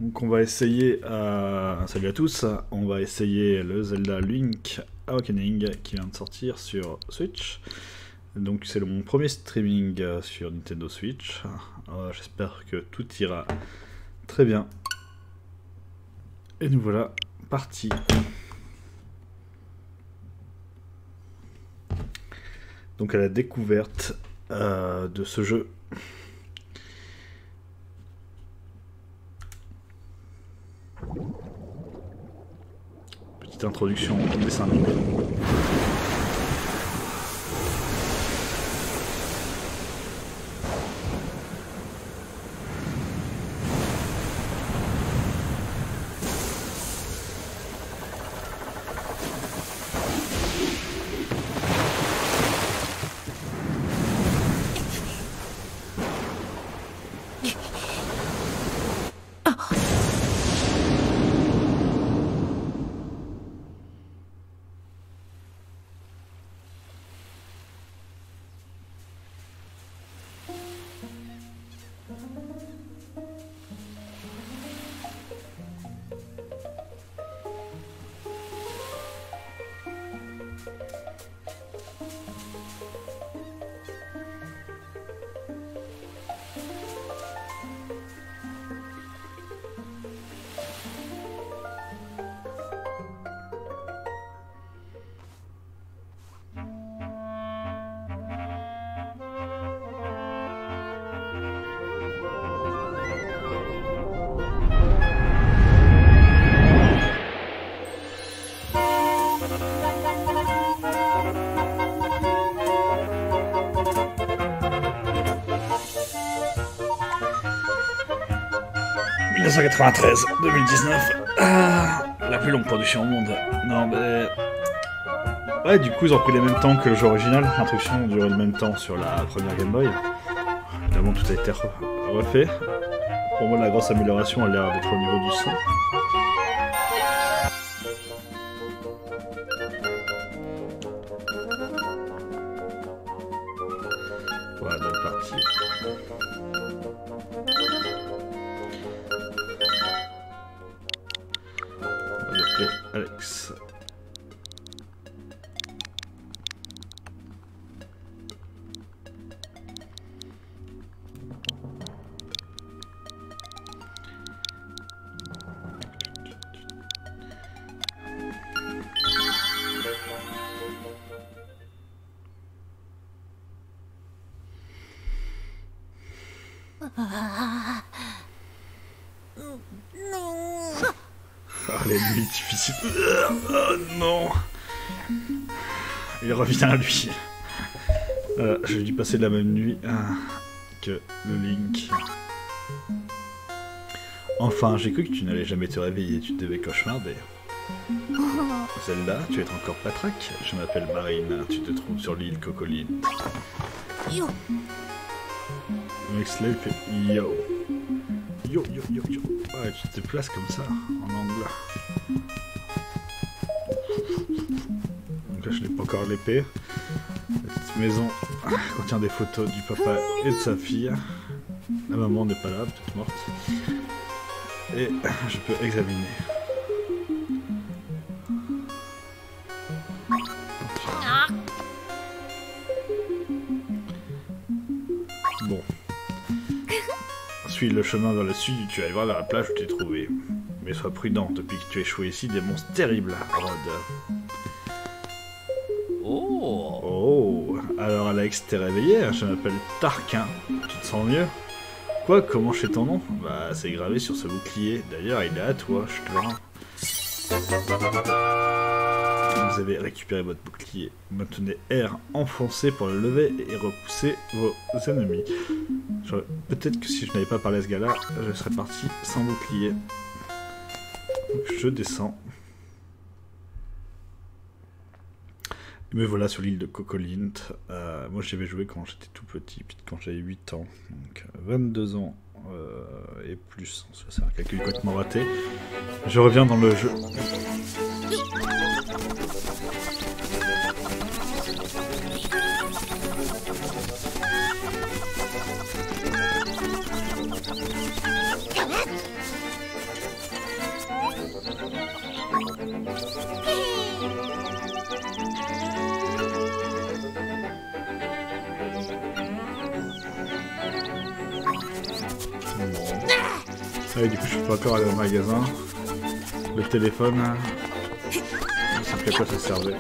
Donc on va essayer, salut à tous, on va essayer le Zelda Link Awakening qui vient de sortir sur Switch. Donc c'est mon premier streaming sur Nintendo Switch. J'espère que tout ira très bien. Et nous voilà partis. Donc à la découverte de ce jeu. Petite introduction au dessin animé. « 1993-2019, la plus longue production au monde. » Non mais... Ouais, du coup ils ont pris les mêmes temps que le jeu original. L'introduction durait le même temps sur la première Game Boy. Évidemment tout a été refait. Pour moi la grosse amélioration a l'air d'être au niveau du son. Voilà, bonne partie. On va l'appeler Alex. Les nuits difficiles. Oh non. Il revient lui. J'ai dû passer la même nuit que le Link. Enfin, j'ai cru que tu n'allais jamais te réveiller, tu devais cauchemarder. Zelda, tu es encore patraque? Je m'appelle Marine, tu te trouves sur l'île Cocoline. Le mec se lève et fait yo. Yo yo yo yo. Ouais, tu te places comme ça, en angle. Donc là, je n'ai pas encore l'épée. La petite maison contient des photos du papa et de sa fille. La maman n'est pas là, peut-être morte. Et je peux examiner. Bon. Suis le chemin vers le sud, tu vas voir la plage où tu es trouvé. Mais sois prudent, depuis que tu es échoué ici, des monstres terribles rôdent. Oh, alors Alex, t'es réveillé? Je m'appelle Tarquin. Tu te sens mieux? Quoi? Comment je sais ton nom? Bah, c'est gravé sur ce bouclier. D'ailleurs, il est à toi, je te le rends. Vous avez récupéré votre bouclier. Maintenez R enfoncé pour le lever et repousser vos ennemis. Peut-être que si je n'avais pas parlé à ce gars-là, je serais parti sans bouclier. Donc je descends. Me voilà sur l'île de Cocolint. Moi j'y avais joué quand j'étais tout petit, puis quand j'avais 8 ans. Donc 22 ans et plus. C'est un calcul complètement raté. Je reviens dans le jeu. Ah oui, du coup, je peux encore aller au magasin. Le téléphone, je sais plus à quoi ça servait.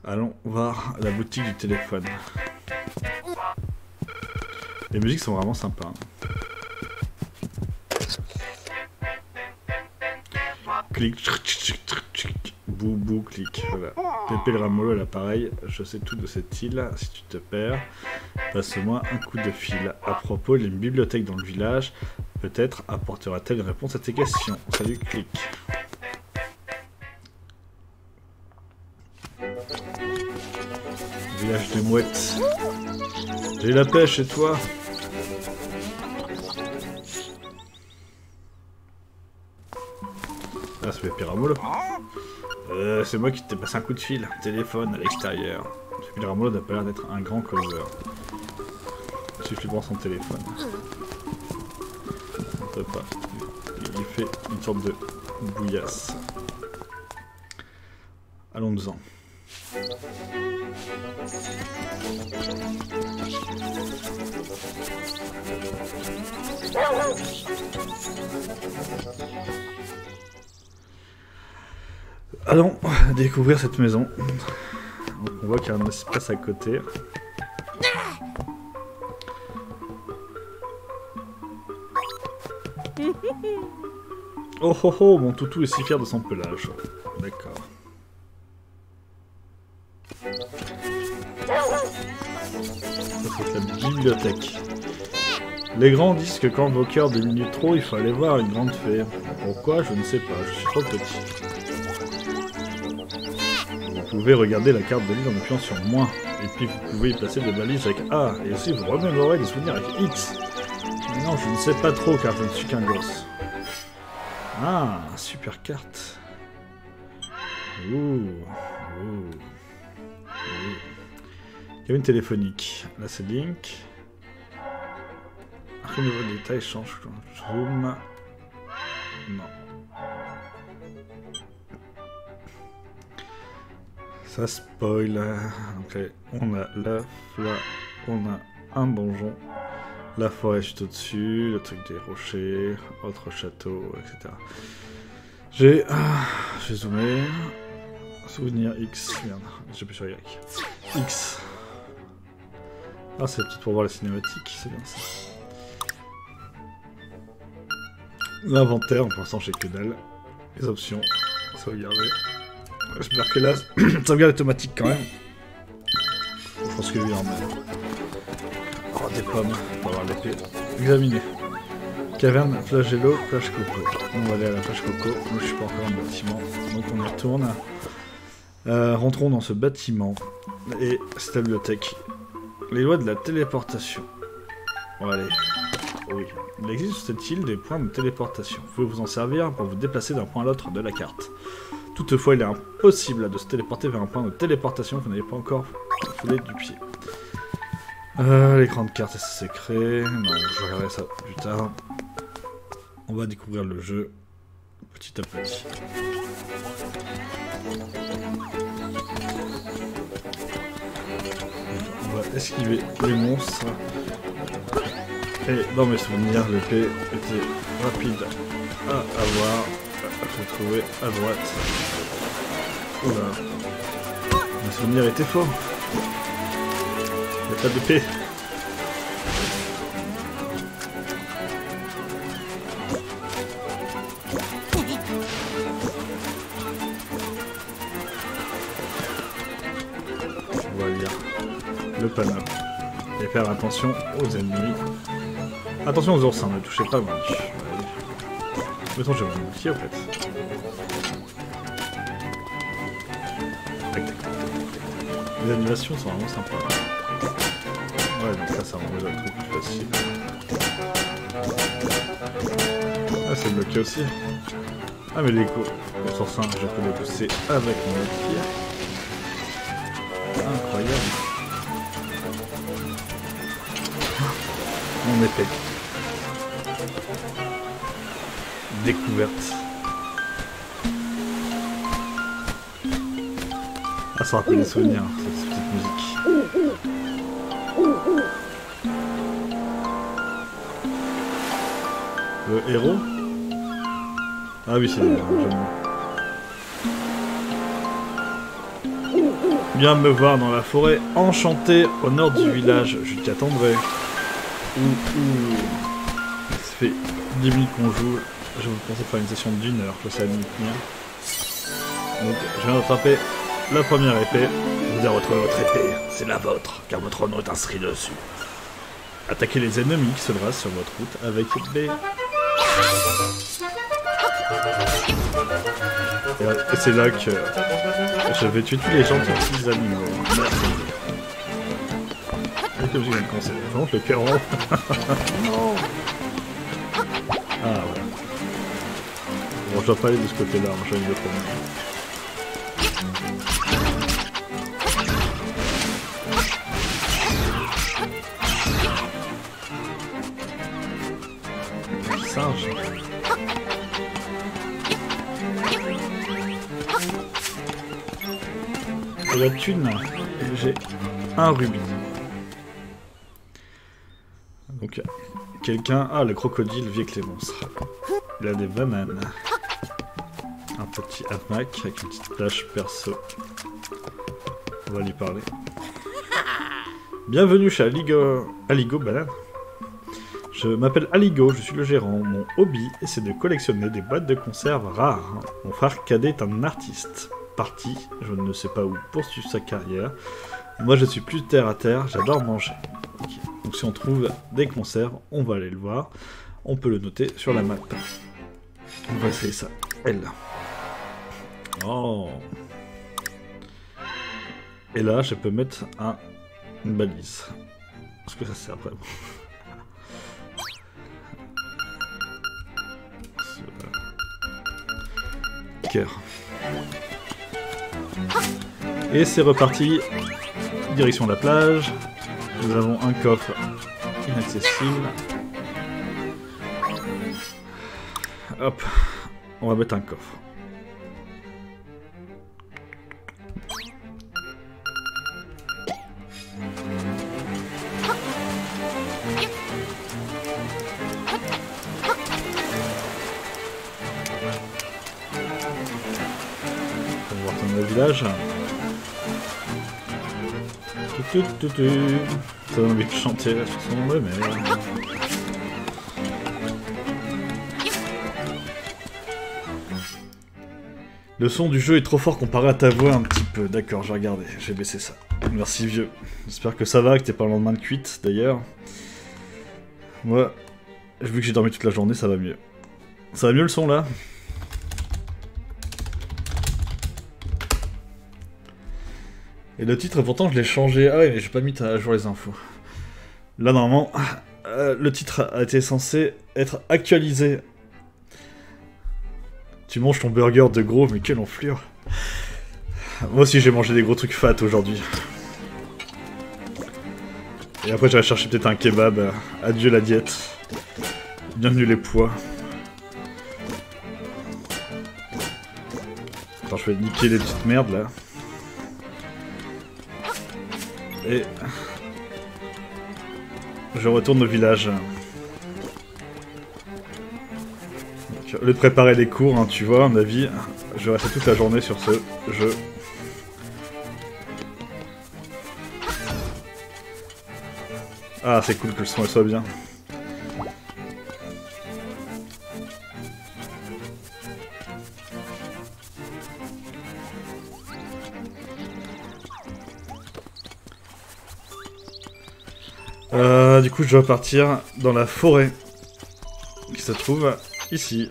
Allons voir la boutique du téléphone. Les musiques sont vraiment sympas. Clic, boubou, clic. Voilà. Pépé le Ramolo à l'appareil. Je sais tout de cette île. Si tu te perds, passe-moi un coup de fil. À propos, il y a une bibliothèque dans le village. Peut-être apportera-t-elle une réponse à tes questions. Salut, clic. Village des mouettes. J'ai la pêche et toi? Ah, c'est Pépé Ramolo. C'est moi qui t'ai passé un coup de fil. Téléphone à l'extérieur. Pépé Ramolo n'a pas l'air d'être un grand causeur. Il suffit de voir son téléphone. On peut pas. Il fait une sorte de bouillasse. Allons-nous-en. Allons découvrir cette maison. Donc on voit qu'il y a un espace à côté. Oh oh oh, mon toutou est si fier de son pelage. D'accord. Ça c'est la bibliothèque. Les grands disent que quand vos cœurs diminuent trop, il faut aller voir une grande fée. Pourquoi? Je ne sais pas, je suis trop petit. Vous pouvez regarder la carte de l'île en appuyant sur moins. Et puis vous pouvez y placer des balises avec A. Et aussi vous remémorez des souvenirs avec X. Mais non, je ne sais pas trop car je ne suis qu'un gosse. Ah, super carte. Ouh. Cabine téléphonique. Là c'est Link. Un nouveau détail change. Zoom. Non. Ça spoil. Donc, on a l'œuf, là on a un donjon. La forêt juste au-dessus, le truc des rochers, autre château, etc. J'ai zoomé. Souvenir X. Merde, j'appuie sur Y. X. Ah, c'est peut-être pour voir la cinématique, c'est bien ça. L'inventaire, pour l'instant j'ai que dalle. Les options, sauvegarder. J'espère que là, sauvegarde automatique quand même. Je pense que lui en a. Oh, des pommes, on va avoir l'épée. Examiner. Caverne, flagello, plage coco. On va aller à la plage coco. Moi je suis pas encore dans le bâtiment, donc on y retourne. Rentrons dans ce bâtiment. Et cette bibliothèque. Les lois de la téléportation. Bon allez. Oui. Il existe sur cette île des points de téléportation. Vous pouvez vous en servir pour vous déplacer d'un point à l'autre de la carte. Toutefois, il est impossible de se téléporter vers un point de téléportation que vous n'avez pas encore foulé du pied. L'écran de carte, c'est secret. Non, je regarderai ça plus tard. On va découvrir le jeu petit à petit. On va esquiver les monstres. Et dans mes souvenirs, l'épée était rapide à avoir. Je l'ai trouvé à droite. Oula. Mes souvenirs étaient faux. Il n'y a pas d'épée. On va lire le panneau. Et faire attention aux ennemis. Attention aux oursins, ne touchez pas moi. Mais attends, j'ai un outil en fait. Tac, tac, tac. Les animations sont vraiment sympas. Ouais, donc ça rend déjà le truc plus facile. Ah, c'est bloqué aussi. Ah, mais l'écho. Les oursins, je peux les pousser avec mon outil. Incroyable. Mon épée. Découverte. Ah, ça rappelle des souvenirs, cette petite musique. Le héros? Ah oui, c'est... Viens me voir dans la forêt enchantée au nord du village, je t'y attendrai. Ça fait 10 minutes qu'on joue, je vous pensais faire une session d'1 heure, je sais m'y tenir. Donc je viens d'attraper la première épée. Vous avez retrouvé votre épée, c'est la vôtre, car votre nom est inscrit dessus. Attaquez les ennemis qui se dressent sur votre route avec B. Et c'est là que je vais tuer tous les gentils petits animaux. Et comme j'ai eu un conseil, vraiment le cœur rond. Non. Ah ouais. Bon, je dois pas aller de ce côté-là, je vais aller de l'autre côté. Singe. Et la thune, j'ai un rubis. Donc, quelqu'un... Ah, le crocodile vit avec les monstres. Il a des bananes. Un petit hamac avec une petite plage perso. On va lui parler. Bienvenue chez Aligo Banane. Je m'appelle Aligo, je suis le gérant. Mon hobby, c'est de collectionner des boîtes de conserve rares. Mon frère cadet est un artiste. Parti, je ne sais pas où poursuivre sa carrière. Moi, je suis plus terre à terre, j'adore manger. Okay. Donc si on trouve des conserves, on va aller le voir. On peut le noter sur la map. On va essayer ça. Elle. Oh. Et là, je peux mettre une balise. Parce que ça sert vraiment. Cœur. Et c'est reparti. Direction la plage. Nous avons un coffre inaccessible. Hop. On va mettre un coffre. On va voir ton village. Ça donne envie de chanter la chanson de merde. Le son du jeu est trop fort comparé à ta voix un petit peu. D'accord, j'ai regardé, j'ai baissé ça. Merci vieux. J'espère que ça va, que t'es pas le lendemain de cuite d'ailleurs. Moi, vu que j'ai dormi toute la journée, ça va mieux. Ça va mieux le son là? Et le titre, pourtant, je l'ai changé. Ah ouais, mais j'ai pas mis à jour les infos. Là, normalement, le titre a été censé être actualisé. Tu manges ton burger de gros, mais quelle enflure. Moi aussi, j'ai mangé des gros trucs fat aujourd'hui. Et après, j'allais chercher peut-être un kebab. Adieu la diète. Bienvenue les poids. Attends, je vais niquer les petites merdes, là. Et je retourne au village. Donc, au lieu de préparer les cours, hein, tu vois, à mon avis, je vais rester toute la journée sur ce jeu. Ah, c'est cool que le son soit bien. Du coup, je dois partir dans la forêt qui se trouve ici.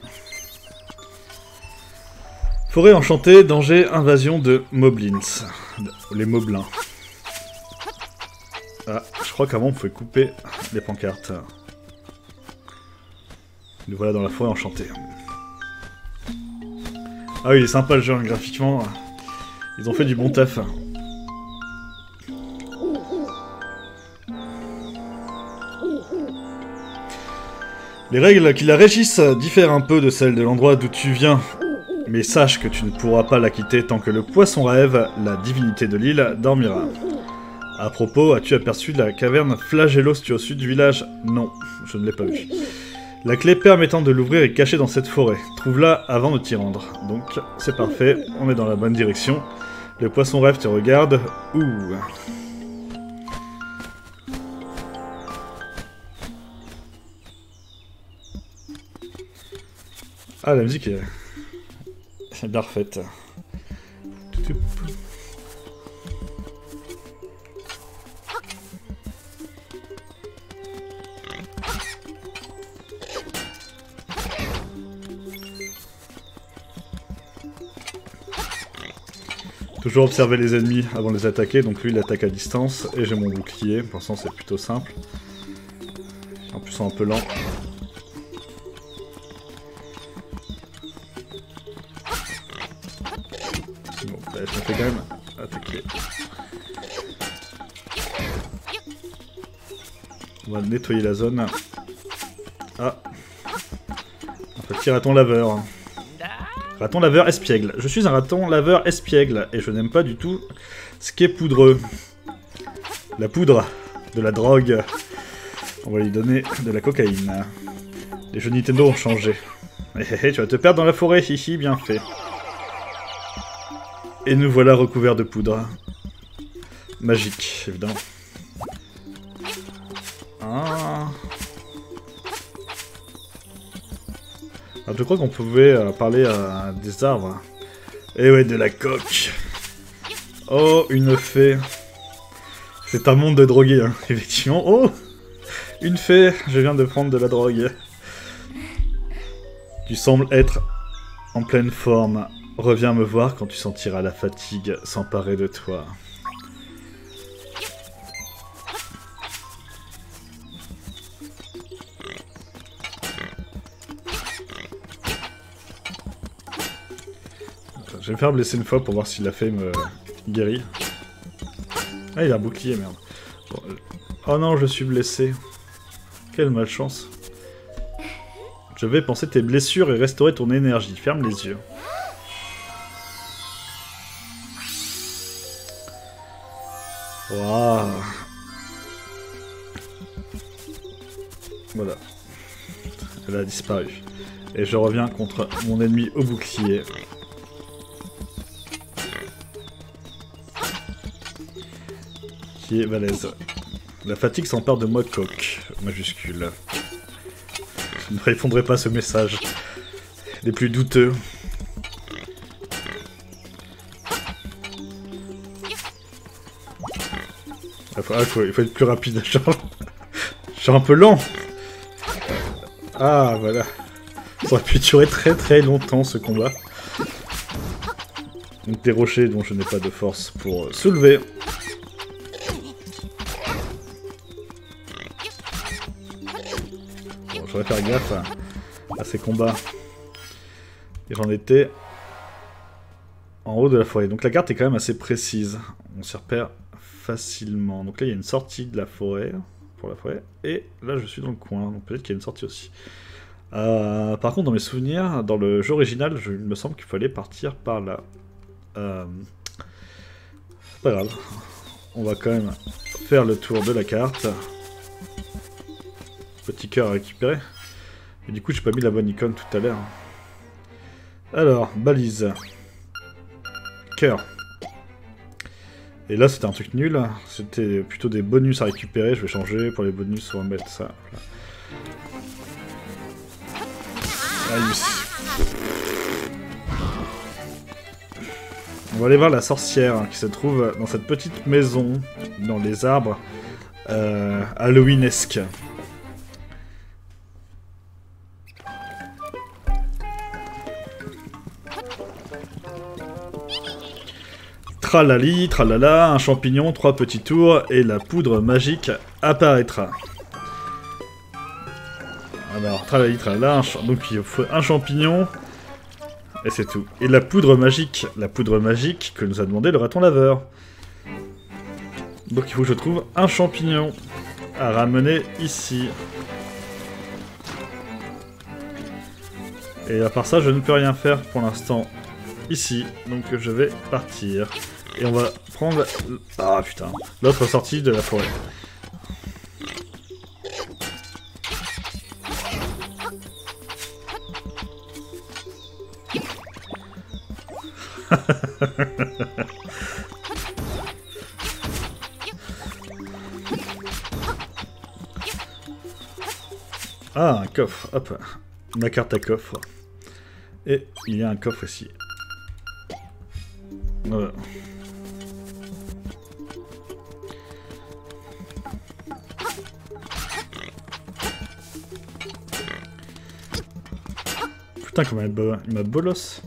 Forêt enchantée, danger, invasion de moblins. Les moblins. Ah, je crois qu'avant on pouvait couper les pancartes. Nous voilà dans la forêt enchantée. Ah oui, il est sympa le jeu, hein, graphiquement. Ils ont fait du bon taf. Les règles qui la régissent diffèrent un peu de celles de l'endroit d'où tu viens. Mais sache que tu ne pourras pas la quitter tant que le poisson rêve, la divinité de l'île, dormira. À propos, as-tu aperçu la caverne Flagello située au sud du village? Non, je ne l'ai pas vue. La clé permettant de l'ouvrir est cachée dans cette forêt. Trouve-la avant de t'y rendre. Donc, c'est parfait, on est dans la bonne direction. Le poisson rêve te regarde. Ouh. Ah, la musique est bien refaite. Toujours observer les ennemis avant de les attaquer, donc lui il attaque à distance, et j'ai mon bouclier, pour l'instant c'est plutôt simple. En plus ils sont un peu lents. Bon, je me fais quand même attaquer. On va nettoyer la zone. Ah, un petit raton laveur. Raton laveur espiègle. Je suis un raton laveur espiègle et je n'aime pas du tout ce qui est poudreux. La poudre, de la drogue. On va lui donner de la cocaïne. Les jeux Nintendo ont changé. Tu vas te perdre dans la forêt, hihi, bien fait. Et nous voilà recouverts de poudre. Magique, évidemment. Ah. Alors, je crois qu'on pouvait parler à des arbres. Et ouais, de la coque. Oh, une fée. C'est un monde de drogués, hein, effectivement. Oh, une fée. Je viens de prendre de la drogue. Tu sembles être en pleine forme. Reviens me voir quand tu sentiras la fatigue s'emparer de toi. Je vais me faire blesser une fois pour voir si la fée me guérit. Ah, il a un bouclier, merde. Bon, oh non, je suis blessé. Quelle malchance. Je vais penser tes blessures et restaurer ton énergie. Ferme les yeux. Waouh. Voilà. Elle a disparu. Et je reviens contre mon ennemi au bouclier. Qui est balèze. La fatigue s'empare de moi, coq, majuscule. Je ne répondrai pas à ce message. Les plus douteux. Ah, il faut être plus rapide, genre... Je suis un peu lent. Ah, voilà. Ça aurait pu durer très très longtemps, ce combat. Donc des rochers dont je n'ai pas de force pour soulever. Je vais faire gaffe à ces combats. Et j'en étais en haut de la forêt. Donc la carte est quand même assez précise. On s'y repère facilement. Donc là il y a une sortie de la forêt, pour la forêt. Et là je suis dans le coin, donc peut-être qu'il y a une sortie aussi. Par contre dans mes souvenirs, dans le jeu original, il me semble qu'il fallait partir par là. C'est pas grave. On va quand même faire le tour de la carte. Petit cœur à récupérer. Et du coup, j'ai pas mis la bonne icône tout à l'heure. Alors, balise. Cœur. Et là, c'était un truc nul. C'était plutôt des bonus à récupérer. Je vais changer pour les bonus. On va mettre ça. Allez. On va aller voir la sorcière qui se trouve dans cette petite maison, dans les arbres, halloweenesque. Tralali, tralala, un champignon, 3 petits tours, et la poudre magique apparaîtra. Alors, tralali, tralala, donc il faut un champignon, et c'est tout. Et la poudre magique que nous a demandé le raton laveur. Donc il faut que je trouve un champignon à ramener ici. Et à part ça, je ne peux rien faire pour l'instant ici, donc je vais partir. Et on va prendre... Ah putain, l'autre sortie de la forêt. Ah, un coffre, hop. Ma carte à coffre. Et il y a un coffre ici. Voilà. Putain, comment il m'a bolos.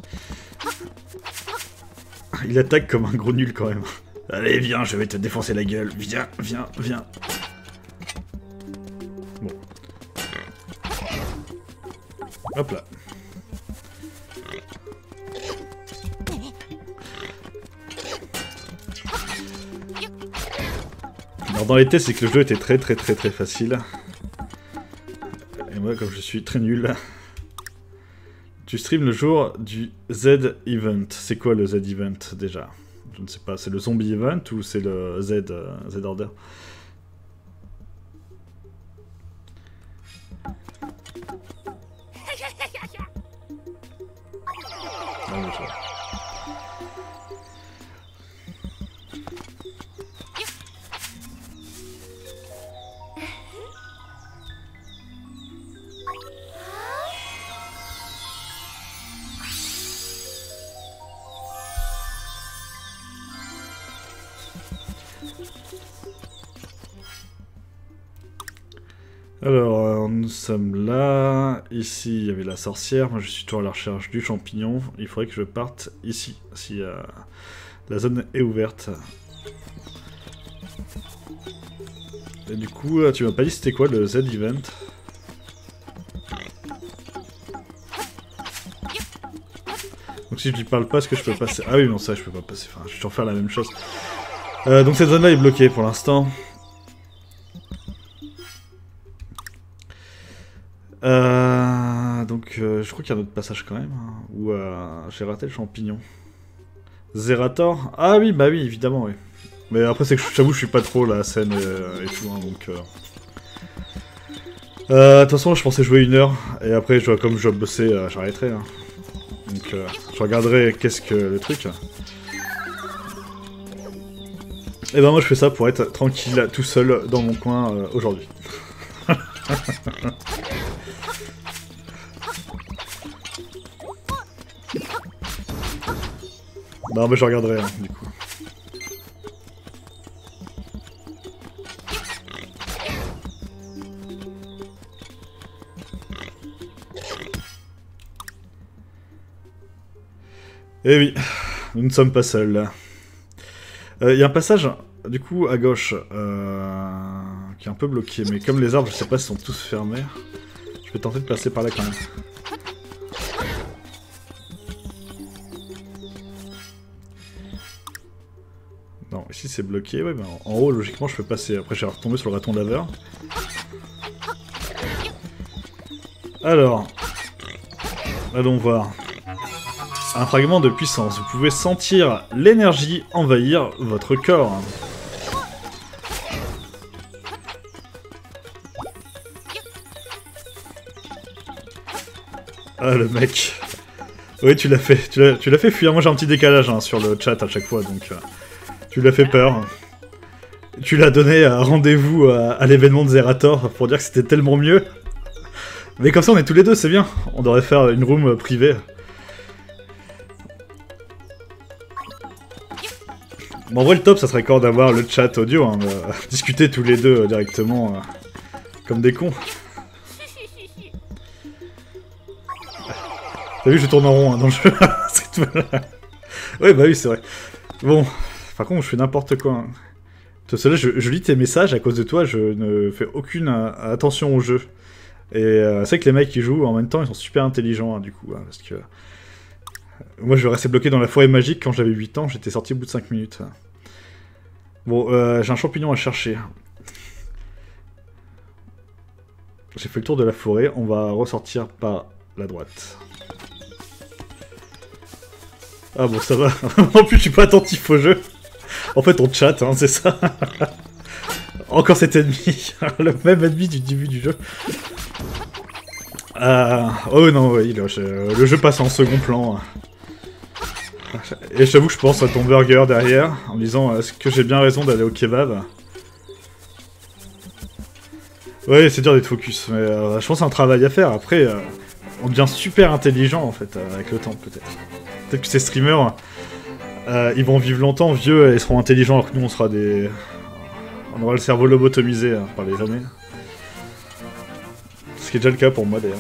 Il attaque comme un gros nul quand même. Allez, viens, je vais te défoncer la gueule. Viens, viens, viens. Bon. Hop là. Alors dans les tests, c'est que le jeu était très facile. Et moi, comme je suis très nul... Tu streams le jour du Z-Event. C'est quoi le Z-Event déjà? Je ne sais pas, c'est le Zombie Event ou c'est le Z-Order? Alors, nous sommes là. Ici, il y avait la sorcière. Moi, je suis toujours à la recherche du champignon. Il faudrait que je parte ici, si la zone est ouverte. Et du coup, tu m'as pas dit c'était quoi le Z-Event? Donc si je lui parle pas, est-ce que je peux passer? Ah oui, non, ça, je peux pas passer. Enfin, je vais toujours faire la même chose. Donc cette zone-là est bloquée pour l'instant. Donc je crois qu'il y a un autre passage quand même, hein, où j'ai raté le champignon. Zerator? Ah oui, bah oui, évidemment, oui. Mais après, c'est que j'avoue, je suis pas trop la scène et tout, hein, donc... de toute façon, je pensais jouer 1 heure, et après, comme je dois bosser, j'arrêterai. Hein. Donc je regarderai qu'est-ce que le truc. Et ben moi, je fais ça pour être tranquille, tout seul, dans mon coin, aujourd'hui. Non mais je regarderai, hein, du coup. Eh oui, nous ne sommes pas seuls. Il y a un passage, du coup, à gauche, qui est un peu bloqué, mais comme les arbres, je sais pas s'ils sont tous fermés. Je vais tenter de passer par là quand même. Non, ici c'est bloqué, ouais, mais en haut, logiquement, je peux passer. Après, je vais retomber sur le raton laveur. Alors, allons voir. Un fragment de puissance. Vous pouvez sentir l'énergie envahir votre corps. Ah, le mec. Oui, tu l'as fait. Tu l'as fait fuir. Moi, j'ai un petit décalage hein, sur le chat à chaque fois, donc... tu l'as fait peur. Tu l'as donné un rendez-vous à l'événement de Zerator pour dire que c'était tellement mieux. Mais comme ça, on est tous les deux, c'est bien. On devrait faire une room privée. Bon, en vrai, le top, ça serait encore d'avoir le chat audio, hein, discuter tous les deux directement, comme des cons. T'as vu, je tourne en rond hein, dans le jeu. Ouais, bah oui, c'est vrai. Bon, par contre, je fais n'importe quoi. Hein. Cela, je lis tes messages, à cause de toi, je ne fais aucune attention au jeu. Et c'est vrai que les mecs qui jouent, en même temps, ils sont super intelligents, hein, du coup, hein, parce que... moi, je restais bloqué dans la forêt magique quand j'avais 8 ans, j'étais sorti au bout de 5 minutes. Bon, j'ai un champignon à chercher. J'ai fait le tour de la forêt, on va ressortir par la droite. Ah bon, ça va. En plus, je suis pas attentif au jeu. En fait, on chatte, hein, c'est ça. Encore cet ennemi. Le même ennemi du début du jeu. Oh non, oui, le jeu passe en second plan. Et j'avoue que je pense à ton burger derrière, en me disant est-ce que j'ai bien raison d'aller au kebab? Ouais, c'est dur d'être focus, mais je pense que c'est un travail à faire. Après, on devient super intelligent en fait, avec le temps peut-être. Peut-être que ces streamers, ils vont vivre longtemps, vieux, et seront intelligents, alors que nous on sera des... On aura le cerveau lobotomisé par les années. Ce qui est déjà le cas pour moi d'ailleurs.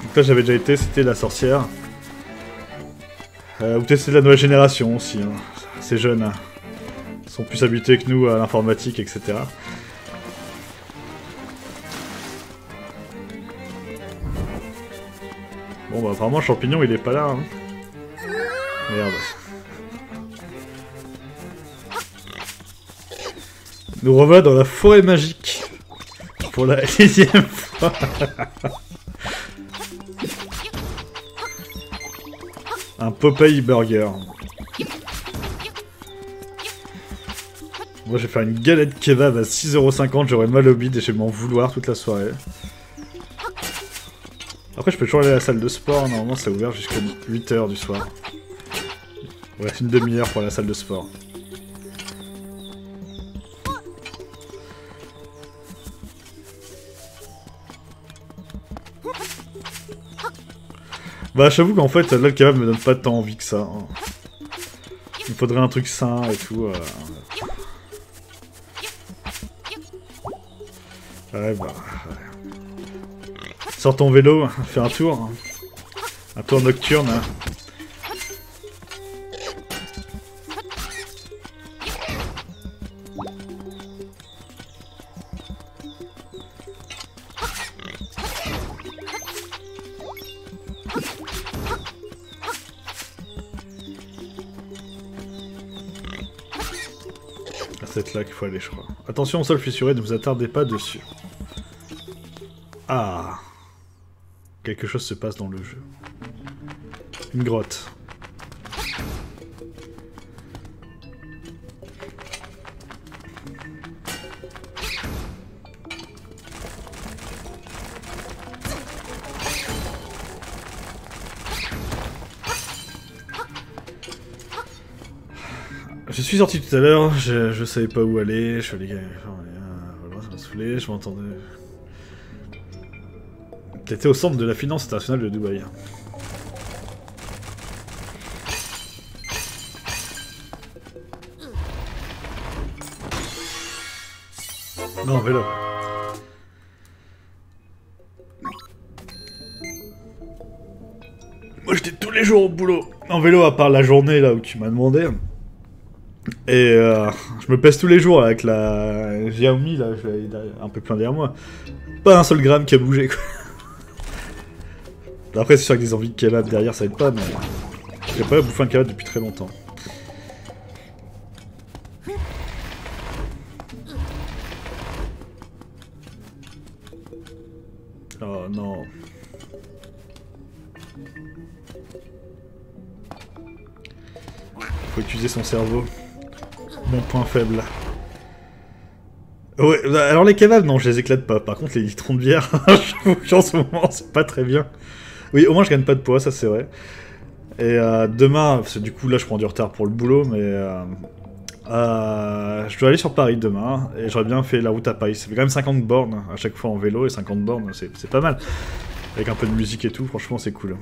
Donc là j'avais déjà été, c'était la sorcière. Ou peut-être c'est de la nouvelle génération aussi. Hein. Ces jeunes sont plus habitués que nous à l'informatique, etc. Bon bah apparemment Champignon il est pas là. Hein. Merde. Nous revoilà dans la forêt magique. Pour la 10e fois. Un Popeye Burger. Moi j'ai fait une galette kebab à 6,50€, j'aurais mal au bide et je vais m'en vouloir toute la soirée. Après je peux toujours aller à la salle de sport, normalement c'est ouvert jusqu'à 8h du soir. Il reste une demi-heure pour la salle de sport. Bah j'avoue qu'en fait là le kebab me donne pas tant envie que ça. Hein. Il faudrait un truc sain et tout. Ouais bah... Ouais. Sors ton vélo, fais un tour. Hein. Un tour nocturne. Hein. C'est là qu'il faut aller, je crois. Attention au sol fissuré, ne vous attardez pas dessus. Ah. Quelque chose se passe dans le jeu. Une grotte. Je suis sorti tout à l'heure, je savais pas où aller, je suis allé... Voilà, ça m'a saoulé, je m'entendais... T'étais au centre de la finance internationale de Dubaï. Non, vélo. Moi j'étais tous les jours au boulot, en vélo à part la journée là où tu m'as demandé. Et je me pèse tous les jours avec la Xiaomi, là, je l'ai un peu plein derrière moi. Pas un seul gramme qui a bougé, quoi. Après, c'est sûr que des envies de kebab derrière, ça aide pas, mais... J'ai pas bouffé un kebab depuis très longtemps. Oh non... Faut utiliser son cerveau. Mon point faible. Ouais, alors les kebabs, non, je les éclate pas. Par contre, les litrons de bière, j'avoue qu'en ce moment, c'est pas très bien. Oui, au moins, je gagne pas de poids, ça c'est vrai. Et demain, parce que du coup, là, je prends du retard pour le boulot, mais... je dois aller sur Paris demain, et j'aurais bien fait la route à Paris. Ça fait quand même 50 bornes à chaque fois en vélo, et 50 bornes, c'est pas mal. Avec un peu de musique et tout, franchement, c'est cool.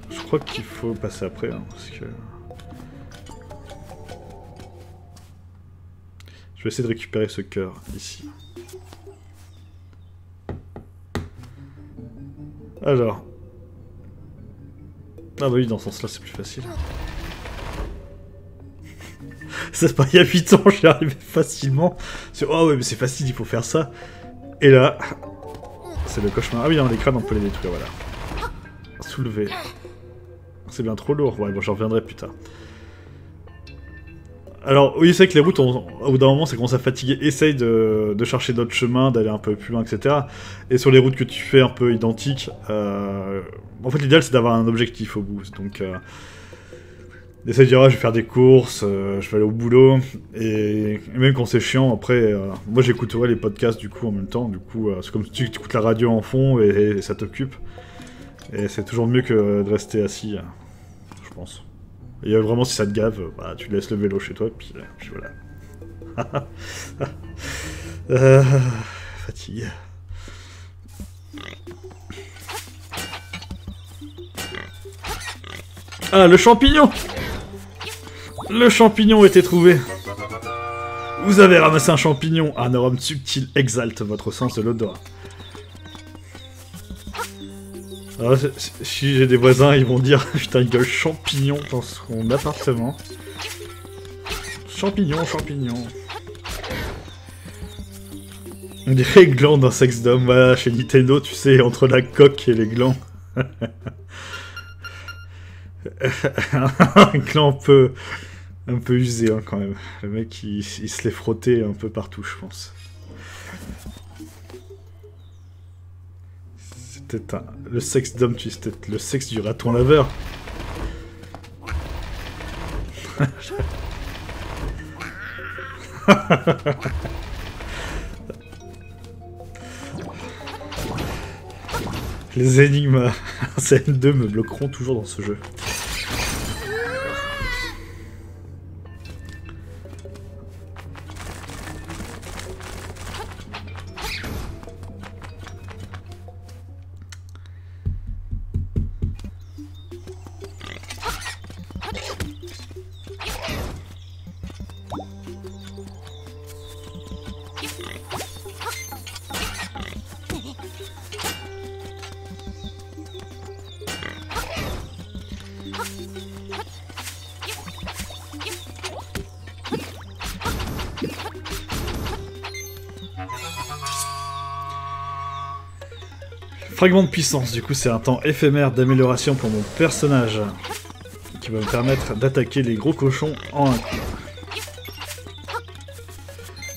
Je crois qu'il faut passer après, hein, parce que... Je vais essayer de récupérer ce cœur, ici. Alors... Ah bah oui, dans ce sens-là, c'est plus facile. C'est pas, il y a 8 ans, j'y arrivé facilement. Oh ouais, mais c'est facile, il faut faire ça. Et là... C'est le cauchemar. Ah oui, non, les crânes, on peut les détruire, voilà. Soulever. C'est bien trop lourd. Ouais, bon, j'en reviendrai plus tard. Alors, oui, c'est vrai que les routes, au bout d'un moment, ça commence à fatiguer. Essaye de chercher d'autres chemins, d'aller un peu plus loin, etc. Et sur les routes que tu fais un peu identiques, en fait, l'idéal, c'est d'avoir un objectif au bout. Donc, essaie de dire, ah, je vais faire des courses, je vais aller au boulot, et même quand c'est chiant, après, moi j'écouterai les podcasts du coup en même temps, du coup, c'est comme si tu écoutes la radio en fond et ça t'occupe. Et c'est toujours mieux que de rester assis, je pense. Et vraiment, si ça te gave, bah, tu laisses le vélo chez toi, puis voilà. Fatigue. Ah, le champignon! Le champignon a été trouvé. Vous avez ramassé un champignon. Un arôme subtil exalte votre sens de l'odorat. Alors, si j'ai des voisins, ils vont dire putain, il gueule champignon dans son appartement. Champignon, champignon. On dirait les glands d'un sexe d'homme. Voilà, chez Nintendo, tu sais, entre la coque et les glands. Un gland un peu usé hein, quand même. Le mec, il se l'est frotté un peu partout, je pense. C'était le sexe d'homme, c'était le sexe du raton laveur. Les énigmes CN2 me bloqueront toujours dans ce jeu. Fragment de puissance, du coup c'est un temps éphémère d'amélioration pour mon personnage qui va me permettre d'attaquer les gros cochons en un coup.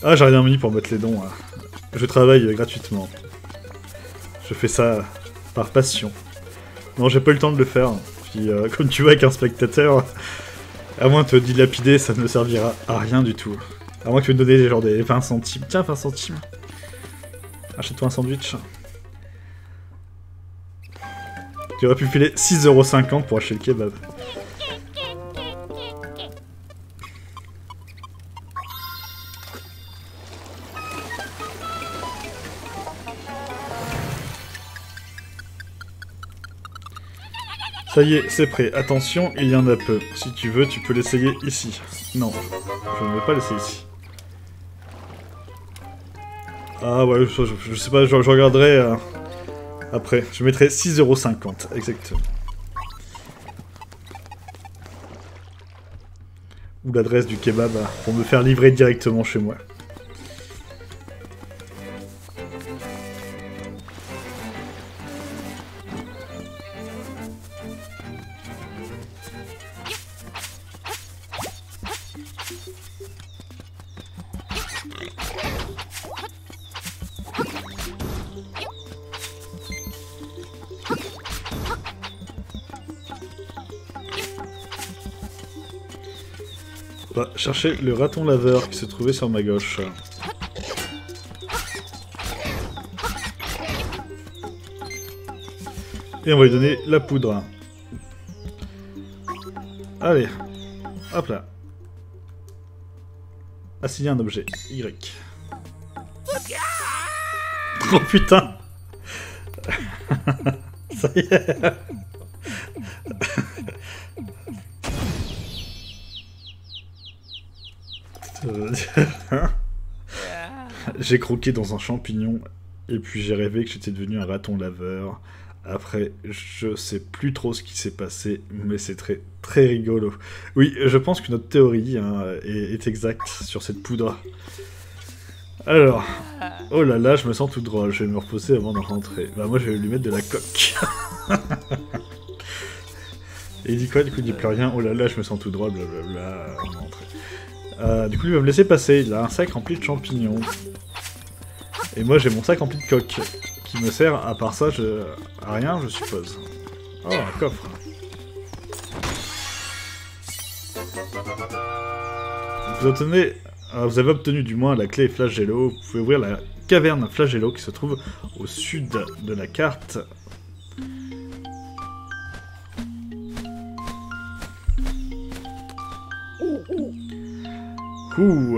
Ah, j'ai rien mis pour mettre les dons. Hein. Je travaille gratuitement. Je fais ça par passion. Non, j'ai pas eu le temps de le faire. Puis comme tu vois avec un spectateur, à moins de te dilapider, ça ne servira à rien du tout. À moins que tu me donnes genre des 20 centimes. Tiens, 20 centimes. Achète-toi un sandwich. Tu aurais pu filer 6,50€ pour acheter le kebab. Ça y est, c'est prêt. Attention, il y en a peu. Si tu veux, tu peux l'essayer ici. Non, je ne vais pas l'essayer ici. Ah ouais, je sais pas, je regarderai... Après, je mettrai 6,50€, exactement. Ou l'adresse du kebab pour me faire livrer directement chez moi. On va chercher le raton laveur qui se trouvait sur ma gauche. Et on va lui donner la poudre. Allez, hop là. Assigner un objet. Y. Oh putain. Ça y est. J'ai croqué dans un champignon et puis j'ai rêvé que j'étais devenu un raton laveur. Après, je sais plus trop ce qui s'est passé, mais c'est très très rigolo. Oui, je pense que notre théorie est exacte sur cette poudre. Alors, oh là là, je me sens tout drôle, je vais me reposer avant de rentrer. Bah moi je vais lui mettre de la coque. Et il dit quoi? Du coup il dit plus rien, oh là là, je me sens tout drôle, blablabla, on va rentrer. Du coup, il va me laisser passer. Il a un sac rempli de champignons. Et moi, j'ai mon sac rempli de coques. Qui me sert, à part ça, à rien, je suppose. Oh, un coffre. Vous avez obtenu du moins la clé Flagello. Vous pouvez ouvrir la caverne Flagello qui se trouve au sud de la carte.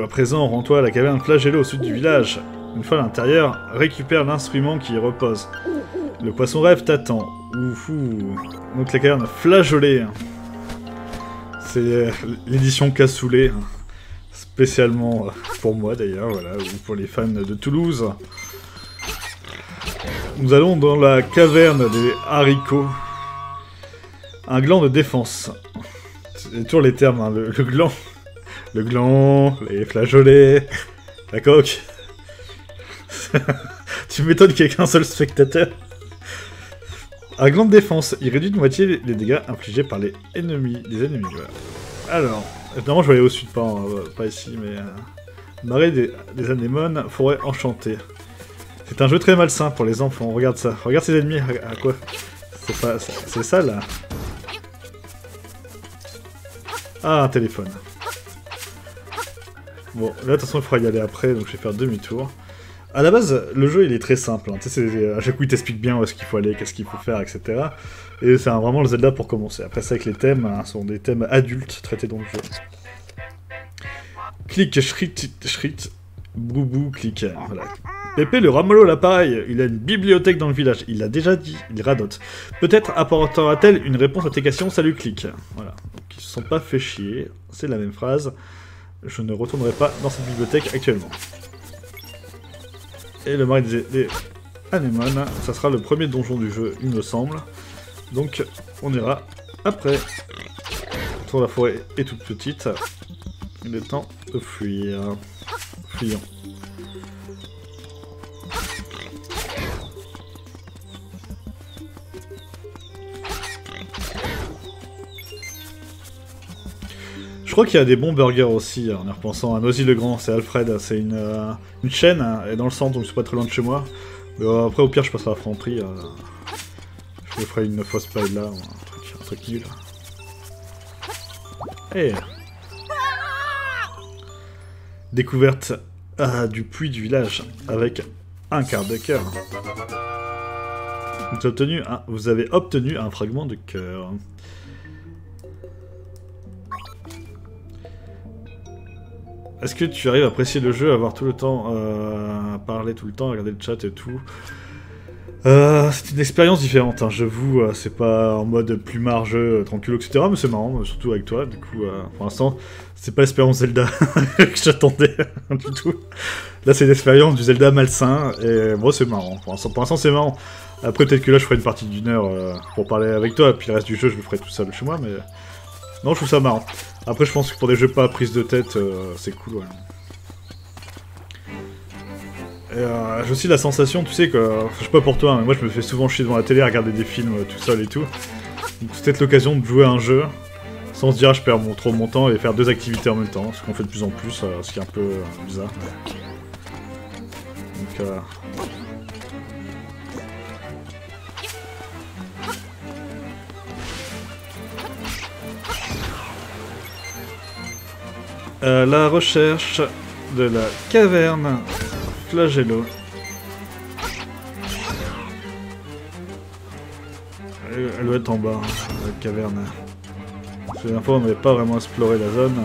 À présent, rends-toi à la caverne Flagello au sud du village. Une fois à l'intérieur, récupère l'instrument qui y repose. Le poisson rêve t'attend. Donc la caverne flageolée. C'est l'édition cassoulet. Spécialement pour moi d'ailleurs, voilà, ou pour les fans de Toulouse. Nous allons dans la caverne des haricots. Un gland de défense. C'est toujours les termes, hein, le gland. Le gland, les flageolets, la coque. Tu m'étonnes qu'il n'y ait qu'un seul spectateur. Un gland de défense, il réduit de moitié les dégâts infligés par les ennemis. Voilà. Alors, évidemment je vais aller au sud, pas ici, mais... Marais des anémones, forêt enchantée. C'est un jeu très malsain pour les enfants, regarde ça. Regarde ses ennemis, à quoi? C'est ça là. Ah, un téléphone. Bon, là, de toute façon, il faudra y aller après, donc je vais faire demi-tour. À la base, le jeu, il est très simple. Hein. Tu sais, à chaque coup, il t'explique bien où est-ce qu'il faut aller, qu'est-ce qu'il faut faire, etc. Et c'est vraiment le Zelda pour commencer. Après, c'est avec les thèmes, hein, sont des thèmes adultes traités dans le jeu. Clic, shrit, boubou, clic. Voilà. Pépé le ramolo l'appareil, il a une bibliothèque dans le village. Il l'a déjà dit, il radote. Peut-être apportera-t-elle une réponse à tes questions, salut, clic. Voilà. Donc, ils se sont pas fait chier. C'est la même phrase. Je ne retournerai pas dans cette bibliothèque actuellement. Et le marais des anémones, ça sera le premier donjon du jeu, il me semble. Donc, on ira après. La forêt est toute petite. Il est temps de fuir. Fuyons. Je crois qu'il y a des bons burgers aussi, en y repensant à Nosy le Grand, c'est Alfred, c'est une chaîne, elle est dans le centre, donc c'est pas très loin de chez moi. Mais après, au pire, je passerai à Franprix. Je me ferai une fausse paille là, un truc nul. Hey. Découverte du puits du village, avec un quart de cœur. Vous avez obtenu un fragment de cœur. Est-ce que tu arrives à apprécier le jeu, à avoir tout le temps, à parler tout le temps, à regarder le chat et tout? C'est une expérience différente, hein, j'avoue, c'est pas en mode plumard jeu, tranquille, etc. Mais c'est marrant, surtout avec toi, du coup, pour l'instant, c'est pas l'expérience Zelda que j'attendais du tout. Là, c'est l'expérience du Zelda malsain, et moi, c'est marrant. Pour l'instant, c'est marrant. Après, peut-être que là, je ferai une partie d'une heure pour parler avec toi, et puis le reste du jeu, je le ferai tout seul chez moi, mais... Non, je trouve ça marrant. Après, je pense que pour des jeux pas à prise de tête, c'est cool, ouais. J'ai aussi la sensation, tu sais, que... je sais pas pour toi, mais moi je me fais souvent chier devant la télé à regarder des films tout seul et tout. Donc c'est peut-être l'occasion de jouer à un jeu, sans se dire je perds trop mon temps et faire deux activités en même temps, ce qu'on fait de plus en plus, ce qui est un peu bizarre. Donc la recherche de la caverne Flagello. Elle doit être en bas, la caverne. Parce que la dernière fois, on n'avait pas vraiment exploré la zone.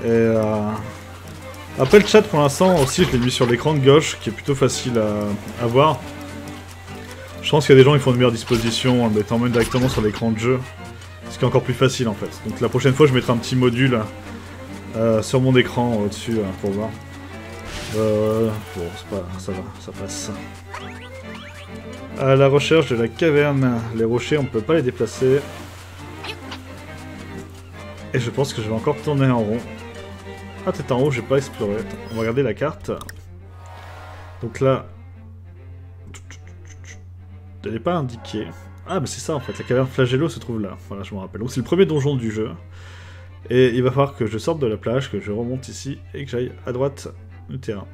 Et après le chat, pour l'instant, aussi, je l'ai mis sur l'écran de gauche, qui est plutôt facile à voir. Je pense qu'il y a des gens qui font de meilleures dispositions en le mettant même directement sur l'écran de jeu. Ce qui est encore plus facile, en fait. Donc la prochaine fois, je mettrai un petit module sur mon écran au-dessus pour voir. Bon, c'est pas... ça va, ça passe. À la recherche de la caverne. Les rochers, on peut pas les déplacer. Et je pense que je vais encore tourner en rond. Ah, t'es en haut, j'ai pas exploré. Attends, on va regarder la carte. Donc là... Elle n'est pas indiquée. Ah, mais c'est ça en fait, la caverne Flagello se trouve là. Voilà, je me rappelle. Donc c'est le premier donjon du jeu. Et il va falloir que je sorte de la plage, que je remonte ici et que j'aille à droite du terrain.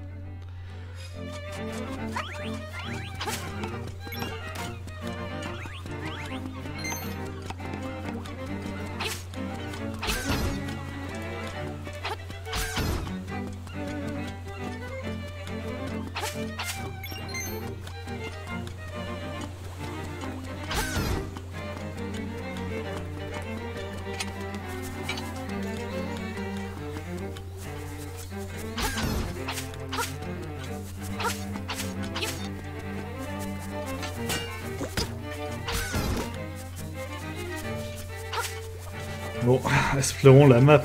Bon, explorons la map.